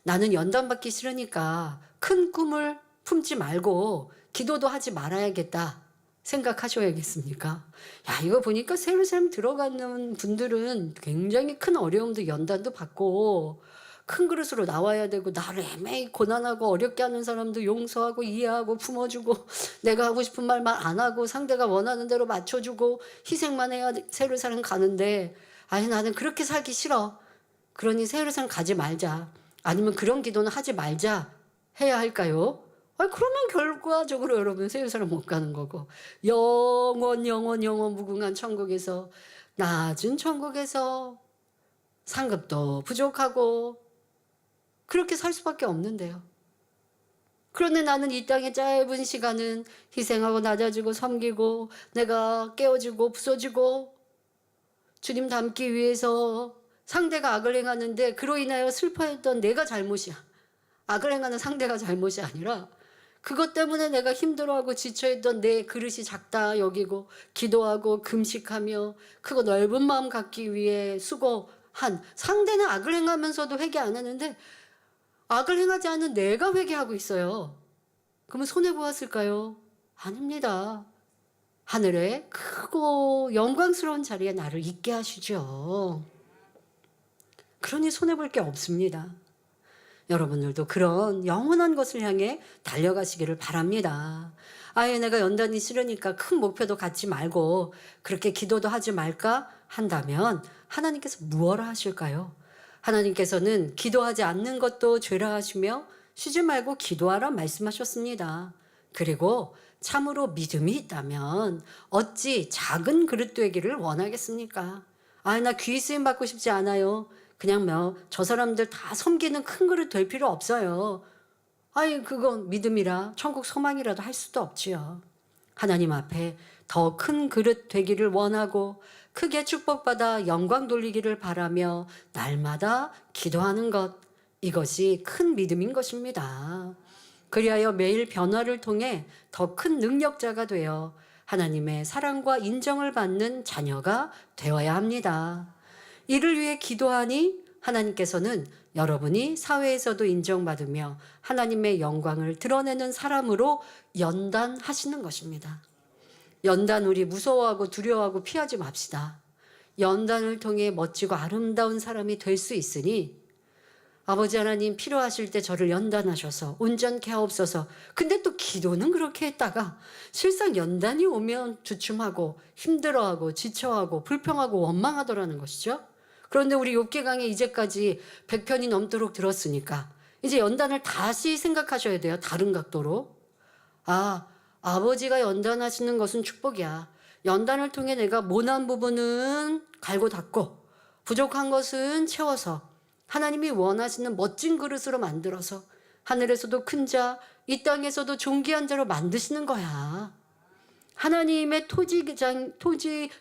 나는 연단 받기 싫으니까 큰 꿈을 품지 말고 기도도 하지 말아야겠다 생각하셔야겠습니까? 야, 이거 보니까 세루살렘 들어가는 분들은 굉장히 큰 어려움도 연단도 받고 큰 그릇으로 나와야 되고, 나를 애매히 고난하고 어렵게 하는 사람도 용서하고 이해하고 품어주고, 내가 하고 싶은 말만 안 하고 상대가 원하는 대로 맞춰주고 희생만 해야 세루살렘 가는데, 아니 나는 그렇게 살기 싫어. 그러니 세루살렘 가지 말자. 아니면 그런 기도는 하지 말자 해야 할까요? 아니, 그러면 결과적으로 여러분 세루살렘 못 가는 거고, 영원 무궁한 천국에서, 낮은 천국에서 상급도 부족하고 그렇게 살 수밖에 없는데요. 그런데 나는 이 땅의 짧은 시간은 희생하고 낮아지고 섬기고 내가 깨어지고 부서지고 주님 닮기 위해서 상대가 악을 행하는데 그로 인하여 슬퍼했던 내가 잘못이야. 악을 행하는 상대가 잘못이 아니라 그것 때문에 내가 힘들어하고 지쳐있던 내 그릇이 작다 여기고 기도하고 금식하며 크고 넓은 마음 갖기 위해 수고한, 상대는 악을 행하면서도 회개 안 하는데 악을 행하지 않은 내가 회개하고 있어요. 그러면 손해보았을까요? 아닙니다. 하늘의 크고 영광스러운 자리에 나를 있게 하시죠. 그러니 손해볼 게 없습니다. 여러분들도 그런 영원한 것을 향해 달려가시기를 바랍니다. 아예 내가 연단이 싫으니까 큰 목표도 갖지 말고 그렇게 기도도 하지 말까 한다면 하나님께서 무엇을 하실까요? 하나님께서는 기도하지 않는 것도 죄라 하시며 쉬지 말고 기도하라 말씀하셨습니다. 그리고 참으로 믿음이 있다면 어찌 작은 그릇 되기를 원하겠습니까? 아, 나 귀 쓰임 받고 싶지 않아요. 그냥 저 사람들 다 섬기는 큰 그릇 될 필요 없어요. 아니, 그건 믿음이라 천국 소망이라도 할 수도 없지요. 하나님 앞에 더 큰 그릇 되기를 원하고 크게 축복받아 영광 돌리기를 바라며 날마다 기도하는 것, 이것이 큰 믿음인 것입니다. 그리하여 매일 변화를 통해 더 큰 능력자가 되어 하나님의 사랑과 인정을 받는 자녀가 되어야 합니다. 이를 위해 기도하니 하나님께서는 여러분이 사회에서도 인정받으며 하나님의 영광을 드러내는 사람으로 연단하시는 것입니다. 연단 우리 무서워하고 두려워하고 피하지 맙시다. 연단을 통해 멋지고 아름다운 사람이 될 수 있으니 아버지 하나님, 필요하실 때 저를 연단하셔서 온전케 하옵소서. 근데 또 기도는 그렇게 했다가 실상 연단이 오면 주춤하고 힘들어하고 지쳐하고 불평하고 원망하더라는 것이죠. 그런데 우리 욥기 강의 이제까지 100편이 넘도록 들었으니까 이제 연단을 다시 생각하셔야 돼요. 다른 각도로. 아, 아버지가 연단하시는 것은 축복이야. 연단을 통해 내가 모난 부분은 갈고 닦고 부족한 것은 채워서 하나님이 원하시는 멋진 그릇으로 만들어서 하늘에서도 큰 자, 이 땅에서도 존귀한 자로 만드시는 거야. 하나님의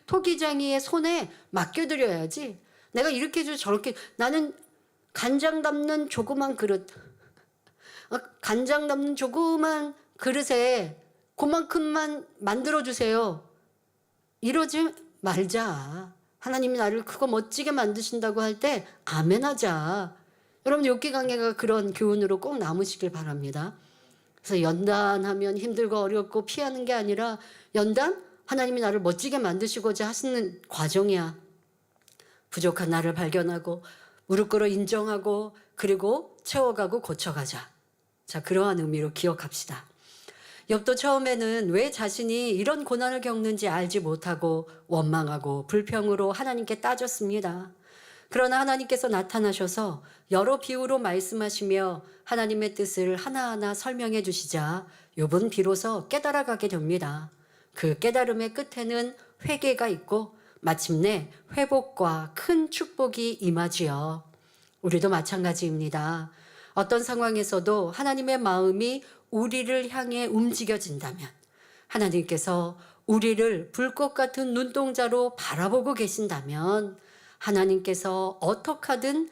토기장이의 손에 맡겨드려야지. 내가 이렇게 해줘 저렇게, 나는 간장 담는 조그만 그릇, 간장 담는 조그만 그릇에 그만큼만 만들어주세요. 이러지 말자. 하나님이 나를 크고 멋지게 만드신다고 할 때 아멘하자. 여러분, 욥기 강해가 그런 교훈으로 꼭 남으시길 바랍니다. 그래서 연단하면 힘들고 어렵고 피하는 게 아니라 연단? 하나님이 나를 멋지게 만드시고자 하시는 과정이야. 부족한 나를 발견하고 무릎 꿇어 인정하고 그리고 채워가고 고쳐가자. 자, 그러한 의미로 기억합시다. 욥도 처음에는 왜 자신이 이런 고난을 겪는지 알지 못하고 원망하고 불평으로 하나님께 따졌습니다. 그러나 하나님께서 나타나셔서 여러 비유로 말씀하시며 하나님의 뜻을 하나하나 설명해 주시자 욥은 비로소 깨달아가게 됩니다. 그 깨달음의 끝에는 회개가 있고 마침내 회복과 큰 축복이 임하지요. 우리도 마찬가지입니다. 어떤 상황에서도 하나님의 마음이 우리를 향해 움직여진다면 하나님께서 우리를 불꽃 같은 눈동자로 바라보고 계신다면 하나님께서 어떻게 하든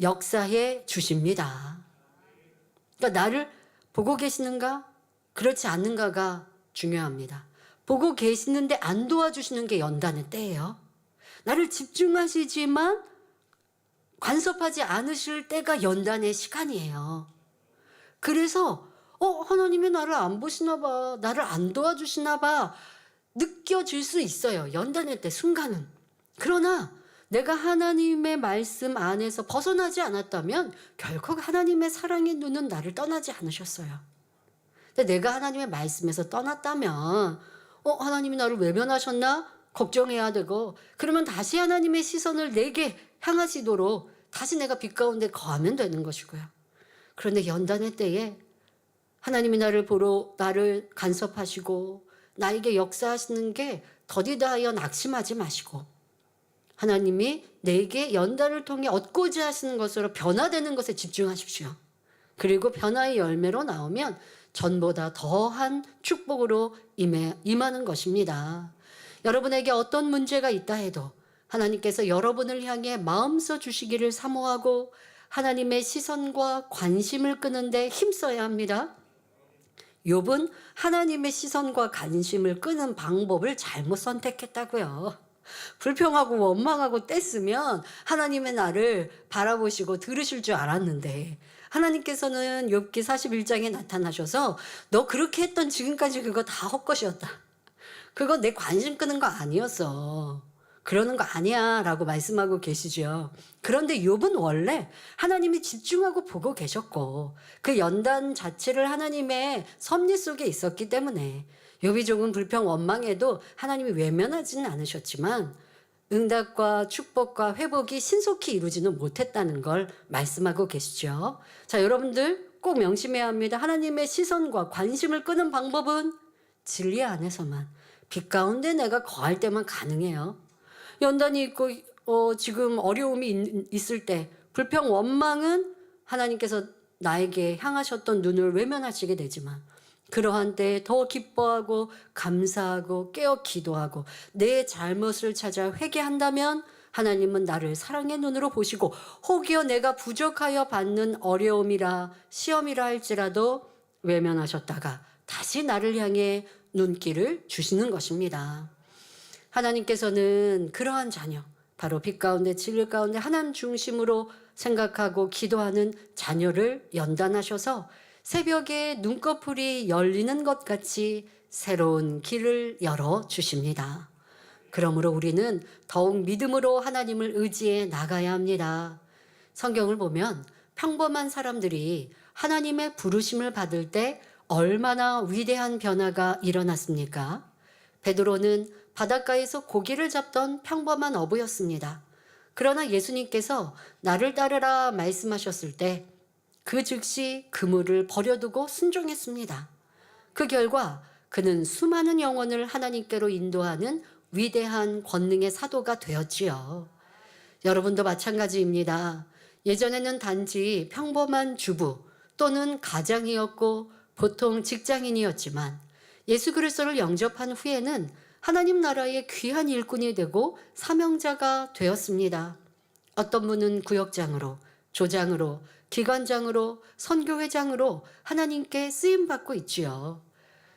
역사해 주십니다. 그러니까 나를 보고 계시는가? 그렇지 않는가가 중요합니다. 보고 계시는데 안 도와주시는 게 연단의 때예요. 나를 집중하시지만 간섭하지 않으실 때가 연단의 시간이에요. 그래서 하나님이 나를 안 보시나 봐. 나를 안 도와주시나 봐. 느껴질 수 있어요. 연단의 때 순간은. 그러나 내가 하나님의 말씀 안에서 벗어나지 않았다면 결코 하나님의 사랑의 눈은 나를 떠나지 않으셨어요. 근데 내가 하나님의 말씀에서 떠났다면 하나님이 나를 외면하셨나? 걱정해야 되고, 그러면 다시 하나님의 시선을 내게 향하시도록 다시 내가 빛 가운데 거하면 되는 것이고요. 그런데 연단의 때에 하나님이 나를 보러 나를 간섭하시고 나에게 역사하시는 게 더디다 하여 낙심하지 마시고, 하나님이 내게 연단을 통해 얻고자 하시는 것으로 변화되는 것에 집중하십시오. 그리고 변화의 열매로 나오면 전보다 더한 축복으로 임하는 것입니다. 여러분에게 어떤 문제가 있다 해도 하나님께서 여러분을 향해 마음써 주시기를 사모하고 하나님의 시선과 관심을 끄는데 힘써야 합니다. 욥은 하나님의 시선과 관심을 끄는 방법을 잘못 선택했다고요. 불평하고 원망하고 뗐으면 하나님의 나를 바라보시고 들으실 줄 알았는데, 하나님께서는 욥기 41장에 나타나셔서 너 그렇게 했던 지금까지 그거 다 헛것이었다. 그거 내 관심 끄는 거 아니었어. 그러는 거 아니야 라고 말씀하고 계시죠. 그런데 욥은 원래 하나님이 집중하고 보고 계셨고 그 연단 자체를 하나님의 섭리 속에 있었기 때문에 욥이 조금 불평 원망해도 하나님이 외면하지는 않으셨지만 응답과 축복과 회복이 신속히 이루지는 못했다는 걸 말씀하고 계시죠. 자, 여러분들 꼭 명심해야 합니다. 하나님의 시선과 관심을 끄는 방법은 진리 안에서만, 빛 가운데 내가 거할 때만 가능해요. 연단이 있고 지금 어려움이 있을 때 불평 원망은 하나님께서 나에게 향하셨던 눈을 외면하시게 되지만, 그러한 때에 더 기뻐하고 감사하고 깨어 기도하고 내 잘못을 찾아 회개한다면 하나님은 나를 사랑의 눈으로 보시고 혹여 내가 부족하여 받는 어려움이라 시험이라 할지라도 외면하셨다가 다시 나를 향해 눈길을 주시는 것입니다. 하나님께서는 그러한 자녀, 바로 빛 가운데 진리 가운데 하나님 중심으로 생각하고 기도하는 자녀를 연단하셔서 새벽에 눈꺼풀이 열리는 것 같이 새로운 길을 열어주십니다. 그러므로 우리는 더욱 믿음으로 하나님을 의지해 나가야 합니다. 성경을 보면 평범한 사람들이 하나님의 부르심을 받을 때 얼마나 위대한 변화가 일어났습니까? 베드로는 바닷가에서 고기를 잡던 평범한 어부였습니다. 그러나 예수님께서 나를 따르라 말씀하셨을 때 그 즉시 그물을 버려두고 순종했습니다. 그 결과 그는 수많은 영혼을 하나님께로 인도하는 위대한 권능의 사도가 되었지요. 여러분도 마찬가지입니다. 예전에는 단지 평범한 주부 또는 가장이었고 보통 직장인이었지만 예수 그리스도를 영접한 후에는 하나님 나라의 귀한 일꾼이 되고 사명자가 되었습니다. 어떤 분은 구역장으로, 조장으로, 기관장으로, 선교회장으로 하나님께 쓰임받고 있지요.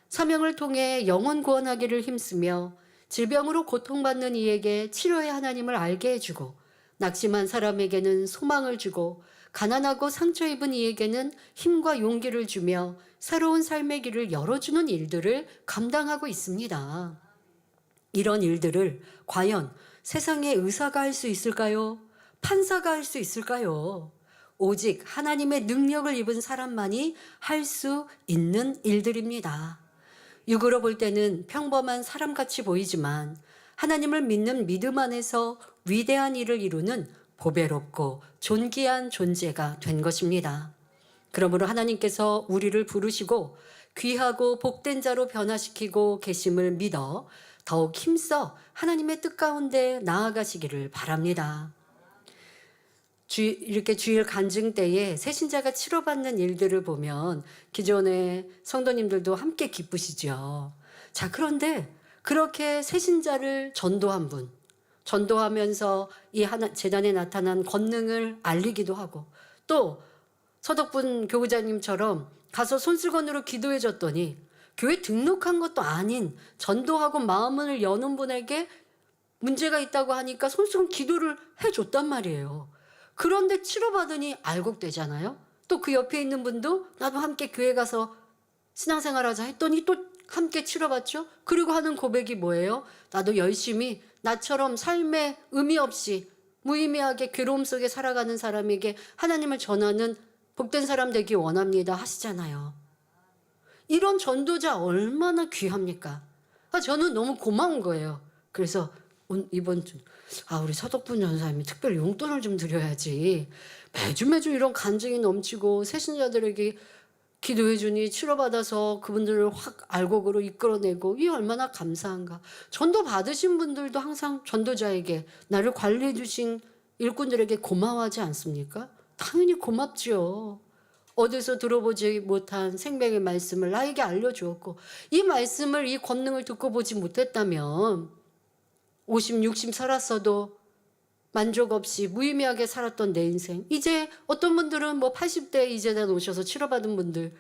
사명을 통해 영혼 구원하기를 힘쓰며 질병으로 고통받는 이에게 치료의 하나님을 알게 해주고, 낙심한 사람에게는 소망을 주고, 가난하고 상처 입은 이에게는 힘과 용기를 주며 새로운 삶의 길을 열어주는 일들을 감당하고 있습니다. 이런 일들을 과연 세상의 의사가 할 수 있을까요? 판사가 할 수 있을까요? 오직 하나님의 능력을 입은 사람만이 할 수 있는 일들입니다. 육으로 볼 때는 평범한 사람같이 보이지만 하나님을 믿는 믿음 안에서 위대한 일을 이루는 보배롭고 존귀한 존재가 된 것입니다. 그러므로 하나님께서 우리를 부르시고 귀하고 복된 자로 변화시키고 계심을 믿어 더욱 힘써 하나님의 뜻 가운데 나아가시기를 바랍니다. 이렇게 주일 간증 때에 새신자가 치료받는 일들을 보면 기존의 성도님들도 함께 기쁘시죠. 자, 그런데 그렇게 새신자를 전도한 분, 전도하면서 이 재단에 나타난 권능을 알리기도 하고, 또 서덕분 교구자님처럼 가서 손수건으로 기도해 줬더니 교회 등록한 것도 아닌 전도하고 마음을 여는 분에게 문제가 있다고 하니까 손수건 기도를 해줬단 말이에요. 그런데 치료받으니 알곡되잖아요. 또 그 옆에 있는 분도 나도 함께 교회 가서 신앙생활하자 했더니 또 함께 치료받죠. 그리고 하는 고백이 뭐예요? 나도 열심히 나처럼 삶에 의미 없이 무의미하게 괴로움 속에 살아가는 사람에게 하나님을 전하는 복된 사람 되기 원합니다 하시잖아요. 이런 전도자 얼마나 귀합니까? 저는 너무 고마운 거예요. 그래서 이번 주 우리 서덕분 전사님이 특별히 용돈을 좀 드려야지. 매주 이런 간증이 넘치고 새신자들에게 기도해 주니 치료받아서 그분들을 확 알곡으로 이끌어내고 이 얼마나 감사한가. 전도 받으신 분들도 항상 전도자에게 나를 관리해 주신 일꾼들에게 고마워하지 않습니까? 당연히 고맙지요. 어디서 들어보지 못한 생명의 말씀을 나에게 알려주었고 이 말씀을 이 권능을 듣고 보지 못했다면 50, 60 살았어도 만족 없이 무의미하게 살았던 내 인생. 이제 어떤 분들은 뭐 80대 이제다 오셔서 치료받은 분들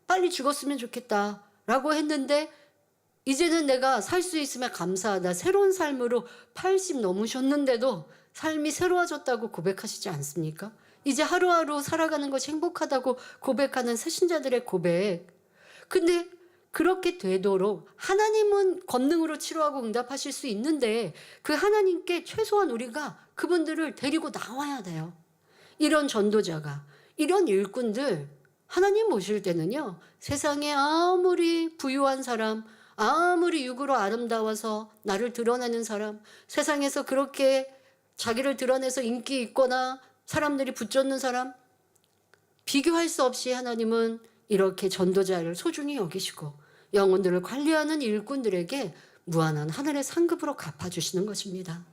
빨리 죽었으면 좋겠다 라고 했는데 이제는 내가 살 수 있으면 감사하다. 새로운 삶으로 80 넘으셨는데도 삶이 새로워졌다고 고백하시지 않습니까? 이제 하루하루 살아가는 것이 행복하다고 고백하는 새신자들의 고백. 근데 그렇게 되도록 하나님은 권능으로 치료하고 응답하실 수 있는데 그 하나님께 최소한 우리가 그분들을 데리고 나와야 돼요. 이런 전도자가, 이런 일꾼들 하나님 모실 때는요. 세상에 아무리 부유한 사람, 아무리 육으로 아름다워서 나를 드러내는 사람, 세상에서 그렇게 자기를 드러내서 인기 있거나 사람들이 붙잡는 사람, 비교할 수 없이 하나님은 이렇게 전도자를 소중히 여기시고 영혼들을 관리하는 일꾼들에게 무한한 하늘의 상급으로 갚아주시는 것입니다.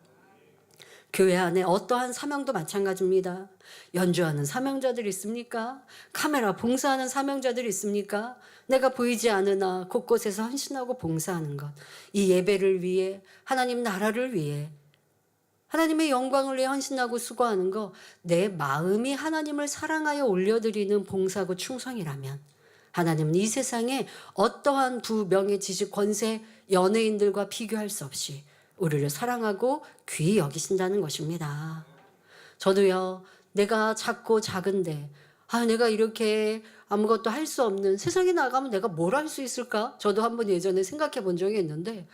교회 안에 어떠한 사명도 마찬가지입니다. 연주하는 사명자들이 있습니까? 카메라 봉사하는 사명자들이 있습니까? 내가 보이지 않으나 곳곳에서 헌신하고 봉사하는 것. 이 예배를 위해, 하나님 나라를 위해, 하나님의 영광을 위해 헌신하고 수고하는 거, 내 마음이 하나님을 사랑하여 올려드리는 봉사고 충성이라면 하나님은 이 세상에 어떠한 부, 명예, 지식, 권세, 연예인들과 비교할 수 없이 우리를 사랑하고 귀히 여기신다는 것입니다. 저도요, 내가 작고 작은데 내가 이렇게 아무것도 할 수 없는, 세상에 나가면 내가 뭘 할 수 있을까? 저도 한번 예전에 생각해 본 적이 있는데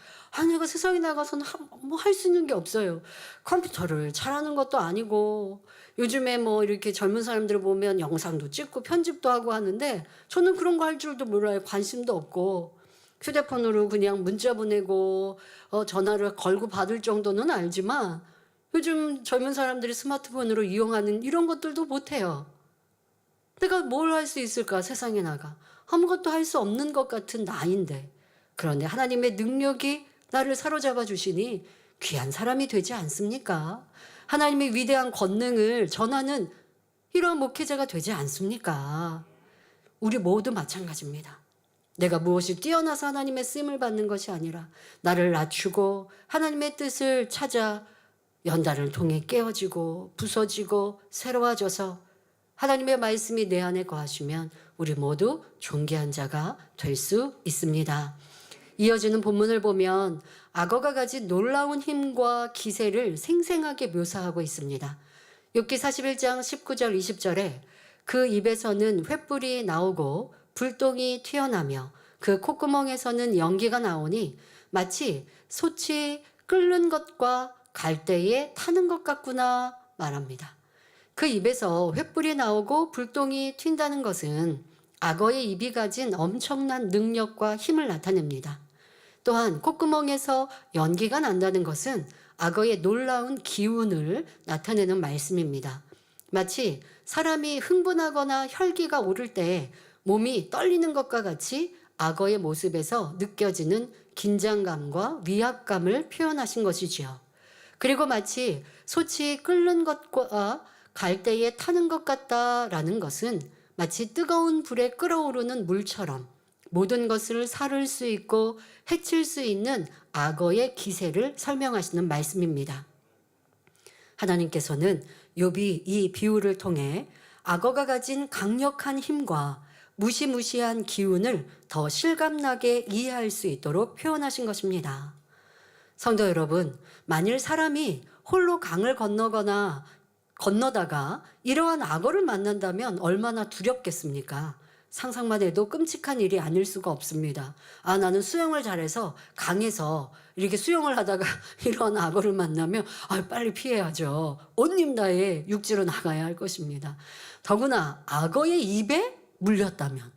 내가 세상에 나가서는 뭐 할 수 있는 게 없어요. 컴퓨터를 잘하는 것도 아니고 요즘에 뭐 이렇게 젊은 사람들을 보면 영상도 찍고 편집도 하고 하는데 저는 그런 거 할 줄도 몰라요. 관심도 없고 휴대폰으로 그냥 문자 보내고 전화를 걸고 받을 정도는 알지만 요즘 젊은 사람들이 스마트폰으로 이용하는 이런 것들도 못해요. 내가 뭘 할 수 있을까? 세상에 나가 아무것도 할 수 없는 것 같은 나인데, 그런데 하나님의 능력이 나를 사로잡아 주시니 귀한 사람이 되지 않습니까? 하나님의 위대한 권능을 전하는 이러한 목회자가 되지 않습니까? 우리 모두 마찬가지입니다. 내가 무엇이 뛰어나서 하나님의 쓰임을 받는 것이 아니라 나를 낮추고 하나님의 뜻을 찾아 연단을 통해 깨어지고 부서지고 새로워져서 하나님의 말씀이 내 안에 거하시면 우리 모두 존귀한 자가 될 수 있습니다. 이어지는 본문을 보면 악어가 가진 놀라운 힘과 기세를 생생하게 묘사하고 있습니다. 욥기 41장 19절 20절에 그 입에서는 횃불이 나오고 불똥이 튀어나며 그 콧구멍에서는 연기가 나오니 마치 솥이 끓는 것과 갈대에 타는 것 같구나 말합니다. 그 입에서 횃불이 나오고 불똥이 튄다는 것은 악어의 입이 가진 엄청난 능력과 힘을 나타냅니다. 또한 콧구멍에서 연기가 난다는 것은 악어의 놀라운 기운을 나타내는 말씀입니다. 마치 사람이 흥분하거나 혈기가 오를 때 몸이 떨리는 것과 같이 악어의 모습에서 느껴지는 긴장감과 위압감을 표현하신 것이지요. 그리고 마치 솥이 끓는 것과 갈대에 타는 것 같다라는 것은 마치 뜨거운 불에 끓어오르는 물처럼 모든 것을 사를 수 있고 해칠 수 있는 악어의 기세를 설명하시는 말씀입니다. 하나님께서는 욥이 이 비유를 통해 악어가 가진 강력한 힘과 무시무시한 기운을 더 실감나게 이해할 수 있도록 표현하신 것입니다. 성도 여러분, 만일 사람이 홀로 강을 건너다가 이러한 악어를 만난다면 얼마나 두렵겠습니까? 상상만 해도 끔찍한 일이 아닐 수가 없습니다. 아, 나는 수영을 잘해서 강에서 이렇게 수영을 하다가 이런 악어를 만나면 빨리 피해야죠. 온 힘 다해 육지로 나가야 할 것입니다. 더구나 악어의 입에 물렸다면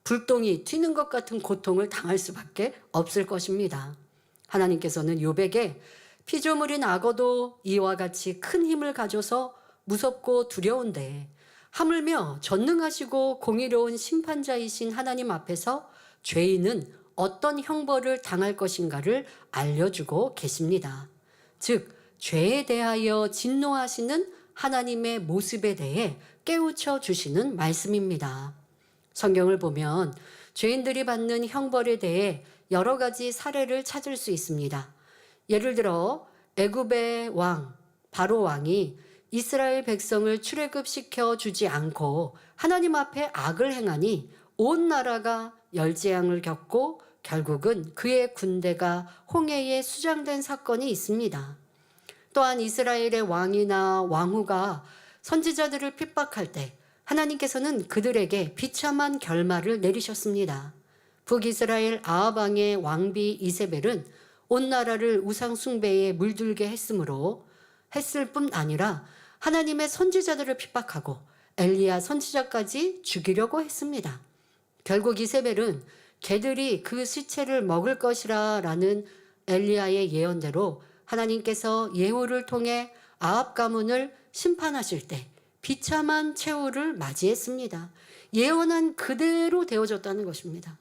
불똥이 튀는 것 같은 고통을 당할 수밖에 없을 것입니다. 하나님께서는 욥에게 피조물인 악어도 이와 같이 큰 힘을 가져서 무섭고 두려운데 하물며 전능하시고 공의로운 심판자이신 하나님 앞에서 죄인은 어떤 형벌을 당할 것인가를 알려주고 계십니다. 즉, 죄에 대하여 진노하시는 하나님의 모습에 대해 깨우쳐 주시는 말씀입니다. 성경을 보면 죄인들이 받는 형벌에 대해 여러 가지 사례를 찾을 수 있습니다. 예를 들어 애굽의 왕 바로 왕이 이스라엘 백성을 출애굽시켜 주지 않고 하나님 앞에 악을 행하니 온 나라가 열재앙을 겪고 결국은 그의 군대가 홍해에 수장된 사건이 있습니다. 또한 이스라엘의 왕이나 왕후가 선지자들을 핍박할 때 하나님께서는 그들에게 비참한 결말을 내리셨습니다. 북이스라엘 아합 왕의 왕비 이세벨은 온 나라를 우상 숭배에 물들게 했을 뿐 아니라 하나님의 선지자들을 핍박하고 엘리야 선지자까지 죽이려고 했습니다. 결국 이세벨은 개들이 그 시체를 먹을 것이라 라는 엘리야의 예언대로 하나님께서 예후를 통해 아합 가문을 심판하실 때 비참한 최후를 맞이했습니다. 예언한 그대로 되어졌다는 것입니다.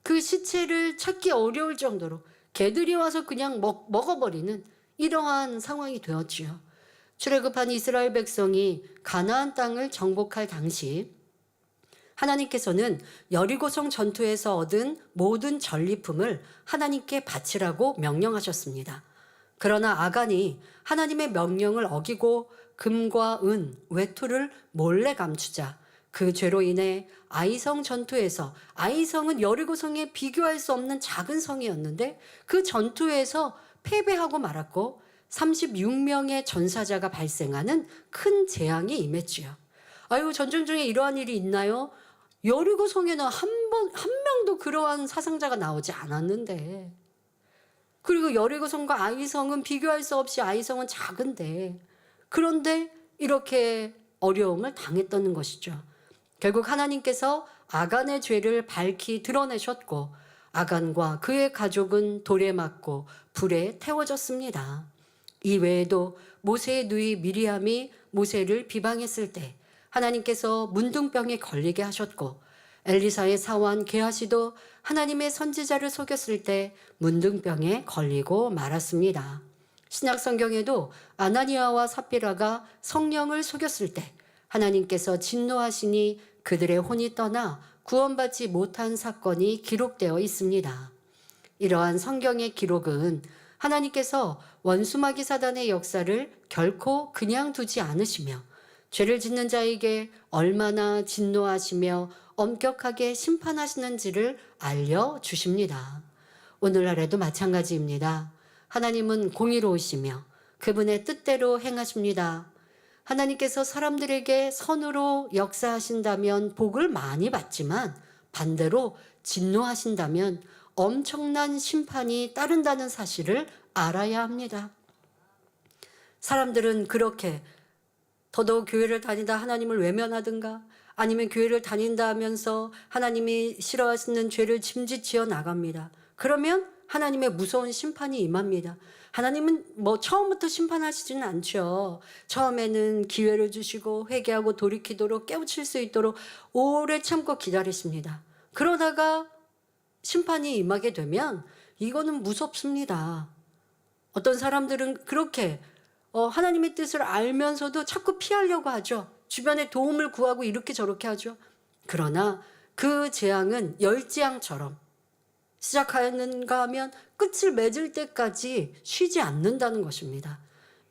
그 시체를 찾기 어려울 정도로 개들이 와서 그냥 먹어버리는 이러한 상황이 되었지요. 출애굽한 이스라엘 백성이 가나안 땅을 정복할 당시 하나님께서는 여리고성 전투에서 얻은 모든 전리품을 하나님께 바치라고 명령하셨습니다. 그러나 아간이 하나님의 명령을 어기고 금과 은, 외투를 몰래 감추자 그 죄로 인해 아이성 전투에서, 아이성은 여리고성에 비교할 수 없는 작은 성이었는데 그 전투에서 패배하고 말았고 36명의 전사자가 발생하는 큰 재앙이 임했지요. 아유, 전쟁 중에 이러한 일이 있나요? 여리고성에는 한 명도 그러한 사상자가 나오지 않았는데, 그리고 여리고성과 아이성은 비교할 수 없이 아이성은 작은데, 그런데 이렇게 어려움을 당했다는 것이죠. 결국 하나님께서 아간의 죄를 밝히 드러내셨고 아간과 그의 가족은 돌에 맞고 불에 태워졌습니다. 이 외에도 모세의 누이 미리암이 모세를 비방했을 때 하나님께서 문둥병에 걸리게 하셨고 엘리사의 사원 게하시도 하나님의 선지자를 속였을 때 문둥병에 걸리고 말았습니다. 신약 성경에도 아나니아와 삽비라가 성령을 속였을 때 하나님께서 진노하시니 그들의 혼이 떠나 구원받지 못한 사건이 기록되어 있습니다. 이러한 성경의 기록은 하나님께서 원수마귀 사단의 역사를 결코 그냥 두지 않으시며 죄를 짓는 자에게 얼마나 진노하시며 엄격하게 심판하시는지를 알려주십니다. 오늘날에도 마찬가지입니다. 하나님은 공의로우시며 그분의 뜻대로 행하십니다. 하나님께서 사람들에게 선으로 역사하신다면 복을 많이 받지만 반대로 진노하신다면 엄청난 심판이 따른다는 사실을 알아야 합니다. 사람들은 그렇게 더더욱 교회를 다니다 하나님을 외면하든가 아니면 교회를 다닌다 하면서 하나님이 싫어하시는 죄를 짐짓지어 나갑니다. 그러면 하나님의 무서운 심판이 임합니다. 하나님은 처음부터 심판하시지는 않죠. 처음에는 기회를 주시고 회개하고 돌이키도록 깨우칠 수 있도록 오래 참고 기다리십니다. 그러다가 심판이 임하게 되면 이거는 무섭습니다. 어떤 사람들은 그렇게 하나님의 뜻을 알면서도 자꾸 피하려고 하죠. 주변에 도움을 구하고 이렇게 저렇게 하죠. 그러나 그 재앙은 열재앙처럼 시작하였는가 하면 끝을 맺을 때까지 쉬지 않는다는 것입니다.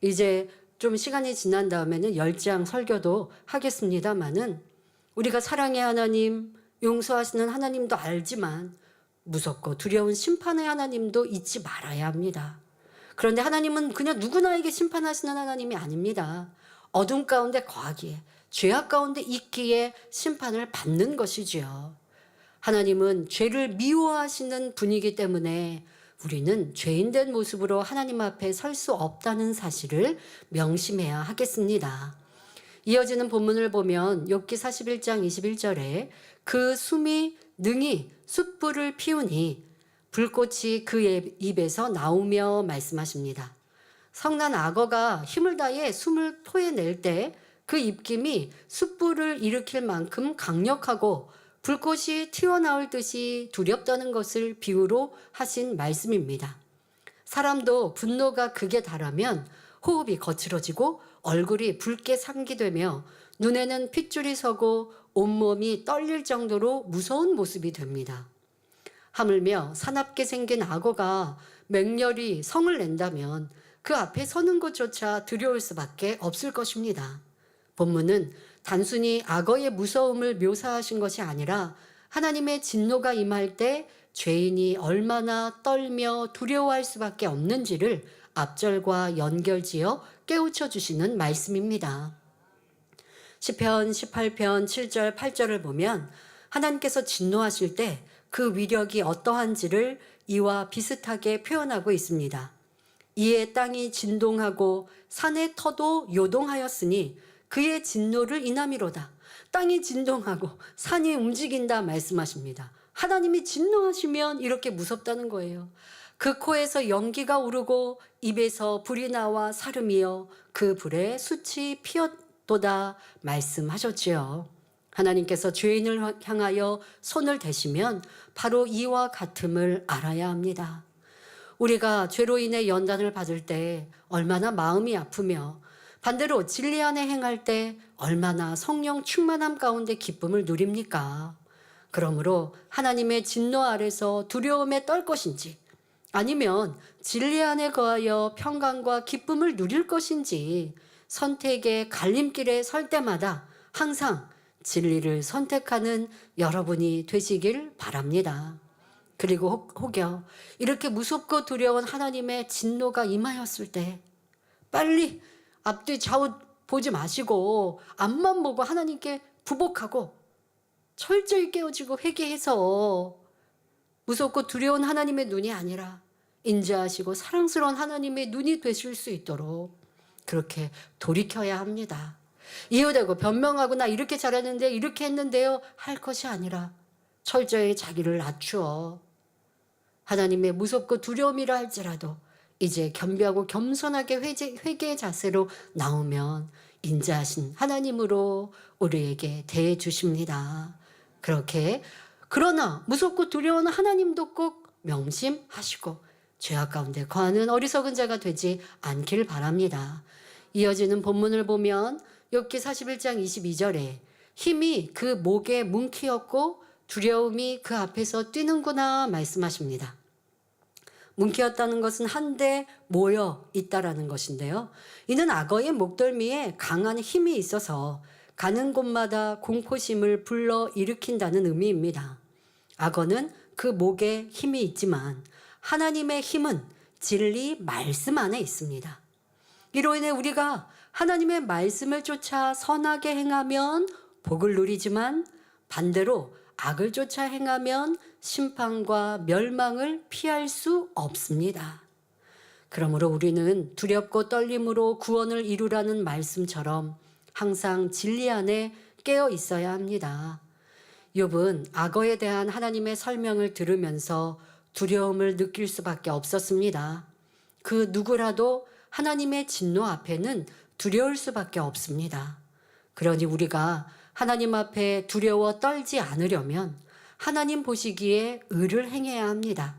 이제 좀 시간이 지난 다음에는 열재앙 설교도 하겠습니다마는 우리가 사랑의 하나님, 용서하시는 하나님도 알지만 무섭고 두려운 심판의 하나님도 잊지 말아야 합니다. 그런데 하나님은 그냥 누구나에게 심판하시는 하나님이 아닙니다. 어둠 가운데 거하기에, 죄악 가운데 있기에 심판을 받는 것이지요. 하나님은 죄를 미워하시는 분이기 때문에 우리는 죄인된 모습으로 하나님 앞에 설 수 없다는 사실을 명심해야 하겠습니다. 이어지는 본문을 보면 욥기 41장 21절에 그 숨이 능히 숯불을 피우니 불꽃이 그 입에서 나오며 말씀하십니다. 성난 악어가 힘을 다해 숨을 토해낼 때 그 입김이 숯불을 일으킬 만큼 강력하고 불꽃이 튀어나올 듯이 두렵다는 것을 비유로 하신 말씀입니다. 사람도 분노가 극에 달하면 호흡이 거칠어지고 얼굴이 붉게 상기되며 눈에는 핏줄이 서고 온몸이 떨릴 정도로 무서운 모습이 됩니다. 하물며 사납게 생긴 악어가 맹렬히 성을 낸다면 그 앞에 서는 것조차 두려울 수밖에 없을 것입니다. 본문은 단순히 악어의 무서움을 묘사하신 것이 아니라 하나님의 진노가 임할 때 죄인이 얼마나 떨며 두려워할 수밖에 없는지를 앞절과 연결지어 깨우쳐 주시는 말씀입니다. 시편 18편 7절 8절을 보면 하나님께서 진노하실 때 그 위력이 어떠한지를 이와 비슷하게 표현하고 있습니다. 이에 땅이 진동하고 산의 터도 요동하였으니 그의 진노를 인함이로다. 땅이 진동하고 산이 움직인다 말씀하십니다. 하나님이 진노하시면 이렇게 무섭다는 거예요. 그 코에서 연기가 오르고 입에서 불이 나와 사름이여 그 불에 숯이 피었도다 말씀하셨지요. 하나님께서 죄인을 향하여 손을 대시면 바로 이와 같음을 알아야 합니다. 우리가 죄로 인해 연단을 받을 때 얼마나 마음이 아프며 반대로 진리 안에 행할 때 얼마나 성령 충만함 가운데 기쁨을 누립니까? 그러므로 하나님의 진노 아래서 두려움에 떨 것인지 아니면 진리 안에 거하여 평강과 기쁨을 누릴 것인지 선택의 갈림길에 설 때마다 항상 진리를 선택하는 여러분이 되시길 바랍니다. 그리고 혹여 이렇게 무섭고 두려운 하나님의 진노가 임하였을 때 빨리 앞뒤 좌우 보지 마시고 앞만 보고 하나님께 부복하고 철저히 깨어지고 회개해서 무섭고 두려운 하나님의 눈이 아니라 인자하시고 사랑스러운 하나님의 눈이 되실 수 있도록 그렇게 돌이켜야 합니다. 이유되고 변명하고 나 이렇게 잘했는데 이렇게 했는데요 할 것이 아니라 철저히 자기를 낮추어 하나님의 무섭고 두려움이라 할지라도 이제 겸비하고 겸손하게 회개의 자세로 나오면 인자하신 하나님으로 우리에게 대해 주십니다. 그러나 무섭고 두려운 하나님도 꼭 명심하시고 죄악 가운데 거하는 어리석은 자가 되지 않길 바랍니다. 이어지는 본문을 보면 욥기 41장 22절에 힘이 그 목에 뭉키었고 두려움이 그 앞에서 뛰는구나 말씀하십니다. 뭉키었다는 것은 한데 모여 있다라는 것인데요. 이는 악어의 목덜미에 강한 힘이 있어서 가는 곳마다 공포심을 불러 일으킨다는 의미입니다. 악어는 그 목에 힘이 있지만 하나님의 힘은 진리 말씀 안에 있습니다. 이로 인해 우리가 하나님의 말씀을 쫓아 선하게 행하면 복을 누리지만 반대로 악을 쫓아 행하면 심판과 멸망을 피할 수 없습니다. 그러므로 우리는 두렵고 떨림으로 구원을 이루라는 말씀처럼 항상 진리 안에 깨어 있어야 합니다. 욥은 악어에 대한 하나님의 설명을 들으면서 두려움을 느낄 수밖에 없었습니다. 그 누구라도 하나님의 진노 앞에는 두려울 수밖에 없습니다. 그러니 우리가 하나님 앞에 두려워 떨지 않으려면 하나님 보시기에 의를 행해야 합니다.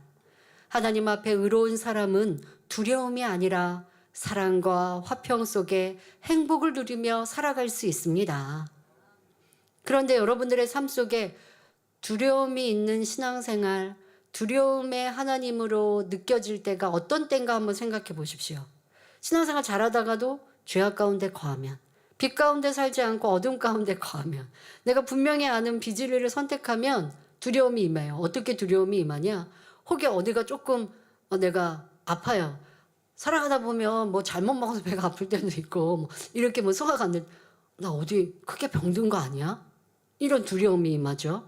하나님 앞에 의로운 사람은 두려움이 아니라 사랑과 화평 속에 행복을 누리며 살아갈 수 있습니다. 그런데 여러분들의 삶 속에 두려움이 있는 신앙생활, 두려움의 하나님으로 느껴질 때가 어떤 때인가 한번 생각해 보십시오. 신앙생활 잘하다가도 죄악 가운데 거하면, 빛 가운데 살지 않고 어둠 가운데 거하면, 내가 분명히 아는 비진리를 선택하면 두려움이 임해요. 어떻게 두려움이 임하냐? 혹여 어디가 조금 내가 아파요. 살아가다 보면 뭐 잘못 먹어서 배가 아플 때도 있고 뭐 이렇게 뭐 소화가 안 돼. 나 어디 크게 병든 거 아니야? 이런 두려움이 임하죠.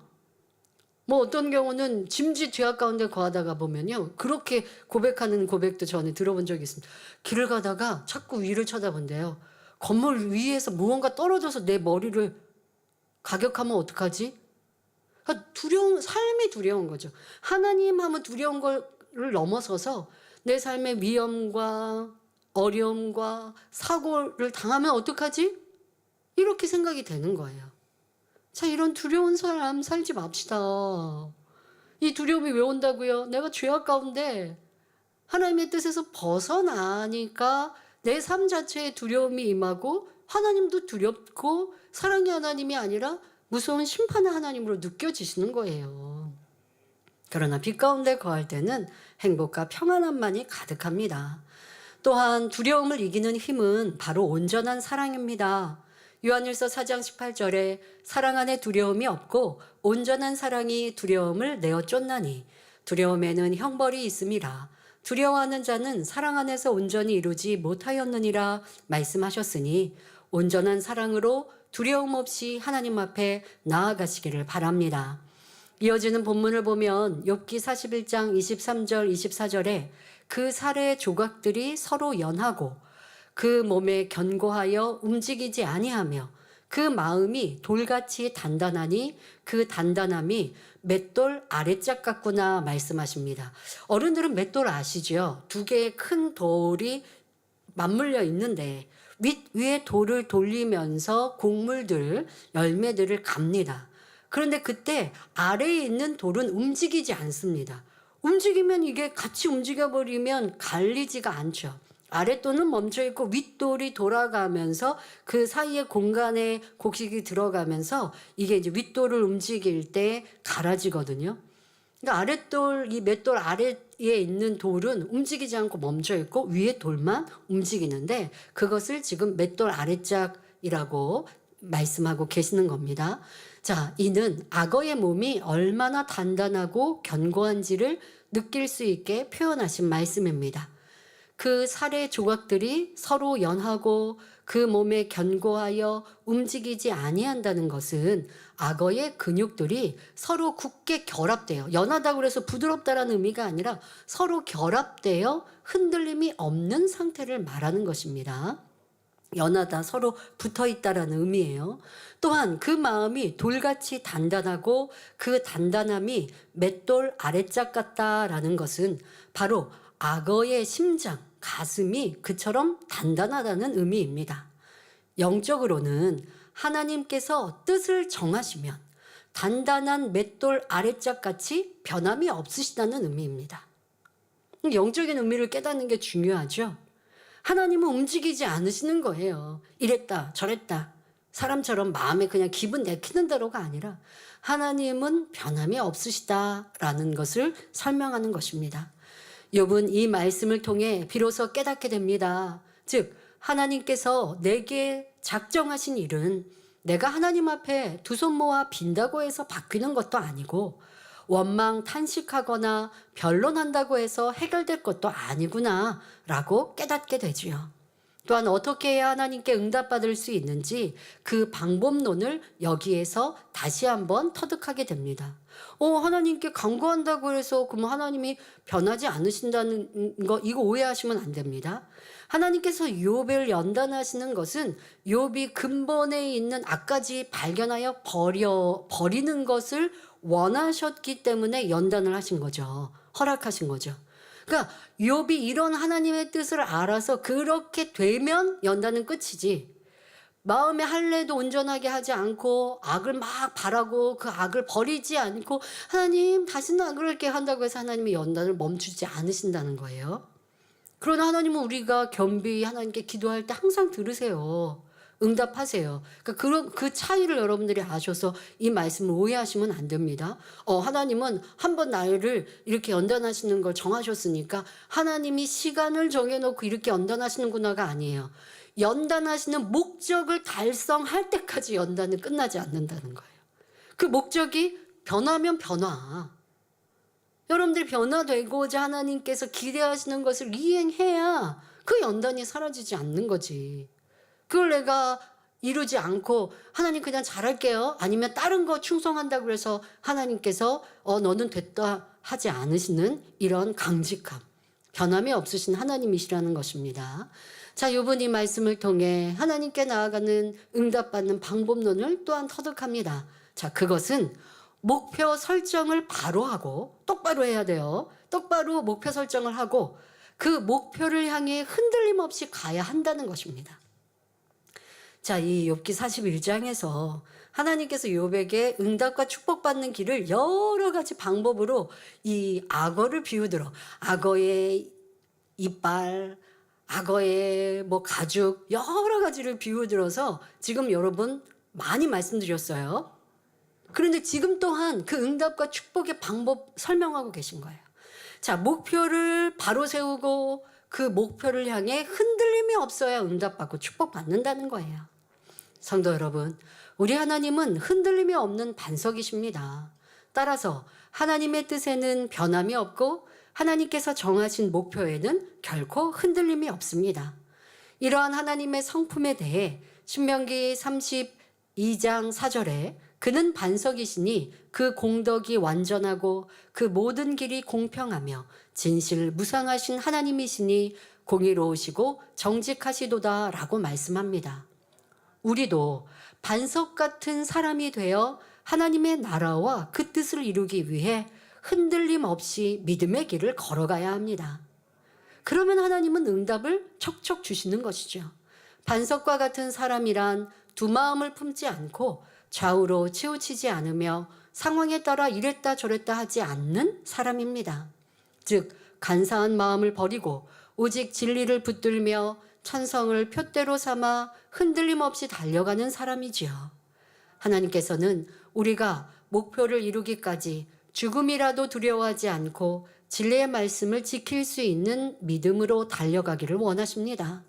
뭐 어떤 경우는 짐짓 죄악 가운데 거하다가 보면요. 그렇게 고백하는 고백도 전에 들어본 적이 있습니다. 길을 가다가 자꾸 위를 쳐다본대요. 건물 위에서 무언가 떨어져서 내 머리를 가격하면 어떡하지? 그러니까 삶이 두려운 거죠. 하나님 하면 두려운 거를 넘어서서 내 삶의 위험과 어려움과 사고를 당하면 어떡하지? 이렇게 생각이 되는 거예요. 자, 이런 두려운 삶 살지 맙시다. 이 두려움이 왜 온다고요? 내가 죄악 가운데 하나님의 뜻에서 벗어나니까 내 삶 자체에 두려움이 임하고 하나님도 두렵고 사랑의 하나님이 아니라 무서운 심판의 하나님으로 느껴지시는 거예요. 그러나 빛 가운데 거할 때는 행복과 평안함만이 가득합니다. 또한 두려움을 이기는 힘은 바로 온전한 사랑입니다. 요한일서 4장 18절에 사랑 안에 두려움이 없고 온전한 사랑이 두려움을 내어 쫓나니 두려움에는 형벌이 있음이라. 두려워하는 자는 사랑 안에서 온전히 이루지 못하였느니라 말씀하셨으니 온전한 사랑으로 두려움 없이 하나님 앞에 나아가시기를 바랍니다. 이어지는 본문을 보면 욥기 41장 23절 24절에 그 살의 조각들이 서로 연하고 그 몸에 견고하여 움직이지 아니하며 그 마음이 돌같이 단단하니 그 단단함이 맷돌 아랫짝 같구나 말씀하십니다. 어른들은 맷돌 아시죠? 두 개의 큰 돌이 맞물려 있는데 위에 돌을 돌리면서 곡물들, 열매들을 갑니다. 그런데 그때 아래에 있는 돌은 움직이지 않습니다. 움직이면 이게 같이 움직여버리면 갈리지가 않죠. 아랫돌은 멈춰있고 윗돌이 돌아가면서 그 사이에 공간에 곡식이 들어가면서 이게 이제 윗돌을 움직일 때 갈아지거든요. 그러니까 아랫돌, 이 맷돌 아래에 있는 돌은 움직이지 않고 멈춰있고 위에 돌만 움직이는데 그것을 지금 맷돌 아랫짝이라고 말씀하고 계시는 겁니다. 자, 이는 악어의 몸이 얼마나 단단하고 견고한지를 느낄 수 있게 표현하신 말씀입니다. 그 살의 조각들이 서로 연하고 그 몸에 견고하여 움직이지 아니한다는 것은 악어의 근육들이 서로 굳게 결합되어, 연하다고 해서 부드럽다라는 의미가 아니라 서로 결합되어 흔들림이 없는 상태를 말하는 것입니다. 연하다, 서로 붙어있다라는 의미예요. 또한 그 마음이 돌같이 단단하고 그 단단함이 맷돌 아랫짝 같다라는 것은 바로 악어의 심장, 가슴이 그처럼 단단하다는 의미입니다. 영적으로는 하나님께서 뜻을 정하시면 단단한 맷돌 아랫짝 같이 변함이 없으시다는 의미입니다. 영적인 의미를 깨닫는 게 중요하죠. 하나님은 움직이지 않으시는 거예요. 이랬다 저랬다 사람처럼 마음에 그냥 기분 내키는 대로가 아니라 하나님은 변함이 없으시다라는 것을 설명하는 것입니다. 욥은 이 말씀을 통해 비로소 깨닫게 됩니다. 즉 하나님께서 내게 작정하신 일은 내가 하나님 앞에 두 손 모아 빈다고 해서 바뀌는 것도 아니고 원망 탄식하거나 변론한다고 해서 해결될 것도 아니구나 라고 깨닫게 되지요. 또한 어떻게 해야 하나님께 응답받을 수 있는지 그 방법론을 여기에서 다시 한번 터득하게 됩니다. 하나님께 간구한다고 해서 그럼 하나님이 변하지 않으신다는 거 이거 오해하시면 안 됩니다. 하나님께서 욥을 연단하시는 것은 욥이 근본에 있는 악까지 발견하여 버리는 것을 원하셨기 때문에 연단을 하신 거죠. 허락하신 거죠. 그러니까 욥이 이런 하나님의 뜻을 알아서 그렇게 되면 연단은 끝이지. 마음의 할례도 온전하게 하지 않고 악을 막 바라고 그 악을 버리지 않고 하나님 다시는 악을 이렇게 한다고 해서 하나님의 연단을 멈추지 않으신다는 거예요. 그러나 하나님은 우리가 겸비히 하나님께 기도할 때 항상 들으세요. 응답하세요. 그러니까 그 차이를 여러분들이 아셔서 이 말씀을 오해하시면 안 됩니다. 하나님은 한번 나를 이렇게 연단하시는 걸 정하셨으니까 하나님이 시간을 정해놓고 이렇게 연단하시는구나가 아니에요. 연단하시는 목적을 달성할 때까지 연단은 끝나지 않는다는 거예요. 그 목적이 변하면 변화. 여러분들이 변화되고자 하나님께서 기대하시는 것을 이행해야 그 연단이 사라지지 않는 거지. 그걸 내가 이루지 않고 하나님 그냥 잘할게요. 아니면 다른 거 충성한다고 해서 하나님께서 너는 됐다 하지 않으시는 이런 강직함. 변함이 없으신 하나님이시라는 것입니다. 자, 이번 이 말씀을 통해 하나님께 나아가는 응답받는 방법론을 또한 터득합니다. 자, 그것은 목표 설정을 바로 하고 똑바로 해야 돼요. 똑바로 목표 설정을 하고 그 목표를 향해 흔들림 없이 가야 한다는 것입니다. 자, 이 욥기 41장에서 하나님께서 욥에게 응답과 축복받는 길을 여러 가지 방법으로 이 악어를 비유들어 악어의 이빨, 악어의 뭐 가죽 여러 가지를 비유들어서 지금 여러분 많이 말씀드렸어요. 그런데 지금 또한 그 응답과 축복의 방법 설명하고 계신 거예요. 자, 목표를 바로 세우고 그 목표를 향해 흔들림이 없어야 응답받고 축복받는다는 거예요. 성도 여러분, 우리 하나님은 흔들림이 없는 반석이십니다. 따라서 하나님의 뜻에는 변함이 없고 하나님께서 정하신 목표에는 결코 흔들림이 없습니다. 이러한 하나님의 성품에 대해 신명기 32장 4절에 그는 반석이시니 그 공덕이 완전하고 그 모든 길이 공평하며 진실 무상하신 하나님이시니 공의로우시고 정직하시도다 라고 말씀합니다. 우리도 반석 같은 사람이 되어 하나님의 나라와 그 뜻을 이루기 위해 흔들림 없이 믿음의 길을 걸어가야 합니다. 그러면 하나님은 응답을 척척 주시는 것이죠. 반석과 같은 사람이란 두 마음을 품지 않고 좌우로 치우치지 않으며 상황에 따라 이랬다 저랬다 하지 않는 사람입니다. 즉 간사한 마음을 버리고 오직 진리를 붙들며 천성을 표대로 삼아 흔들림 없이 달려가는 사람이지요. 하나님께서는 우리가 목표를 이루기까지 죽음이라도 두려워하지 않고 진리의 말씀을 지킬 수 있는 믿음으로 달려가기를 원하십니다.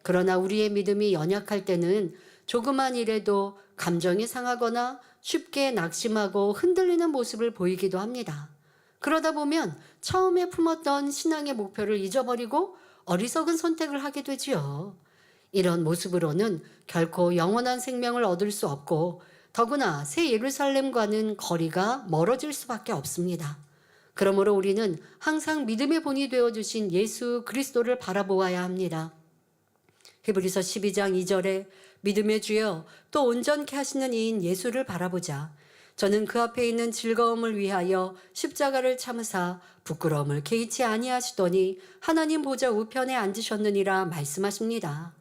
그러나 우리의 믿음이 연약할 때는 조그만 일에도 감정이 상하거나 쉽게 낙심하고 흔들리는 모습을 보이기도 합니다. 그러다 보면 처음에 품었던 신앙의 목표를 잊어버리고 어리석은 선택을 하게 되지요. 이런 모습으로는 결코 영원한 생명을 얻을 수 없고 더구나 새 예루살렘과는 거리가 멀어질 수밖에 없습니다. 그러므로 우리는 항상 믿음의 본이 되어주신 예수 그리스도를 바라보아야 합니다. 히브리서 12장 2절에 믿음의 주여 또 온전케 하시는 이인 예수를 바라보자. 저는 그 앞에 있는 즐거움을 위하여 십자가를 참으사 부끄러움을 개의치 아니하시더니 하나님 보좌 우편에 앉으셨느니라 말씀하십니다.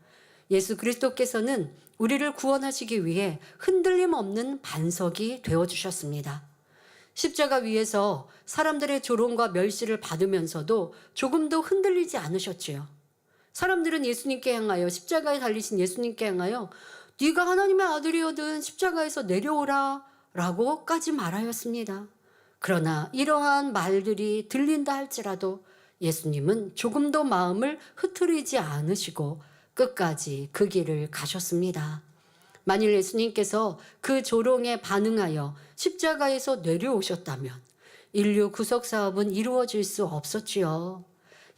예수 그리스도께서는 우리를 구원하시기 위해 흔들림 없는 반석이 되어주셨습니다. 십자가 위에서 사람들의 조롱과 멸시를 받으면서도 조금도 흔들리지 않으셨지요. 사람들은 예수님께 향하여 십자가에 달리신 예수님께 향하여 네가 하나님의 아들이거든 십자가에서 내려오라 라고까지 말하였습니다. 그러나 이러한 말들이 들린다 할지라도 예수님은 조금도 마음을 흐트리지 않으시고 끝까지 그 길을 가셨습니다. 만일 예수님께서 그 조롱에 반응하여 십자가에서 내려오셨다면 인류 구속 사업은 이루어질 수 없었지요.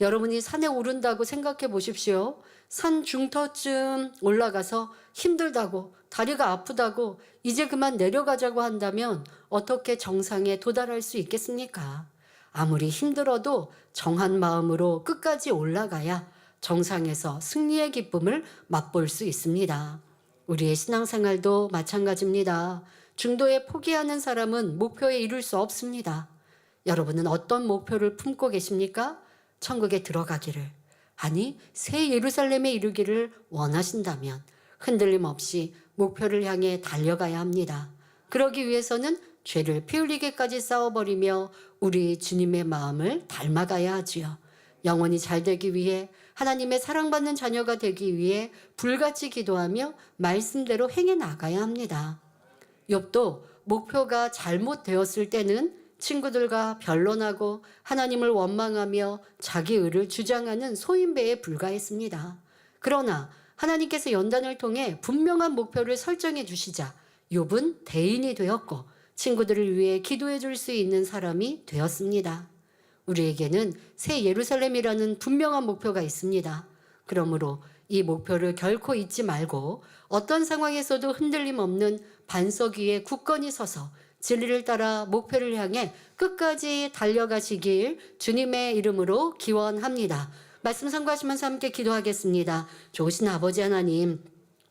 여러분이 산에 오른다고 생각해 보십시오. 산 중턱쯤 올라가서 힘들다고 다리가 아프다고 이제 그만 내려가자고 한다면 어떻게 정상에 도달할 수 있겠습니까? 아무리 힘들어도 정한 마음으로 끝까지 올라가야 정상에서 승리의 기쁨을 맛볼 수 있습니다. 우리의 신앙생활도 마찬가지입니다. 중도에 포기하는 사람은 목표에 이룰 수 없습니다. 여러분은 어떤 목표를 품고 계십니까? 천국에 들어가기를, 아니 새 예루살렘에 이르기를 원하신다면 흔들림 없이 목표를 향해 달려가야 합니다. 그러기 위해서는 죄를 피 흘리게까지 싸워버리며 우리 주님의 마음을 닮아가야 하지요. 영원히 잘 되기 위해 하나님의 사랑받는 자녀가 되기 위해 불같이 기도하며 말씀대로 행해 나가야 합니다. 욥도 목표가 잘못되었을 때는 친구들과 변론하고 하나님을 원망하며 자기 의를 주장하는 소인배에 불과했습니다. 그러나 하나님께서 연단을 통해 분명한 목표를 설정해 주시자 욥은 대인이 되었고 친구들을 위해 기도해 줄 수 있는 사람이 되었습니다. 우리에게는 새 예루살렘이라는 분명한 목표가 있습니다. 그러므로 이 목표를 결코 잊지 말고 어떤 상황에서도 흔들림 없는 반석 위에 굳건히 서서 진리를 따라 목표를 향해 끝까지 달려가시길 주님의 이름으로 기원합니다. 말씀 참고하시면서 함께 기도하겠습니다. 좋으신 아버지 하나님,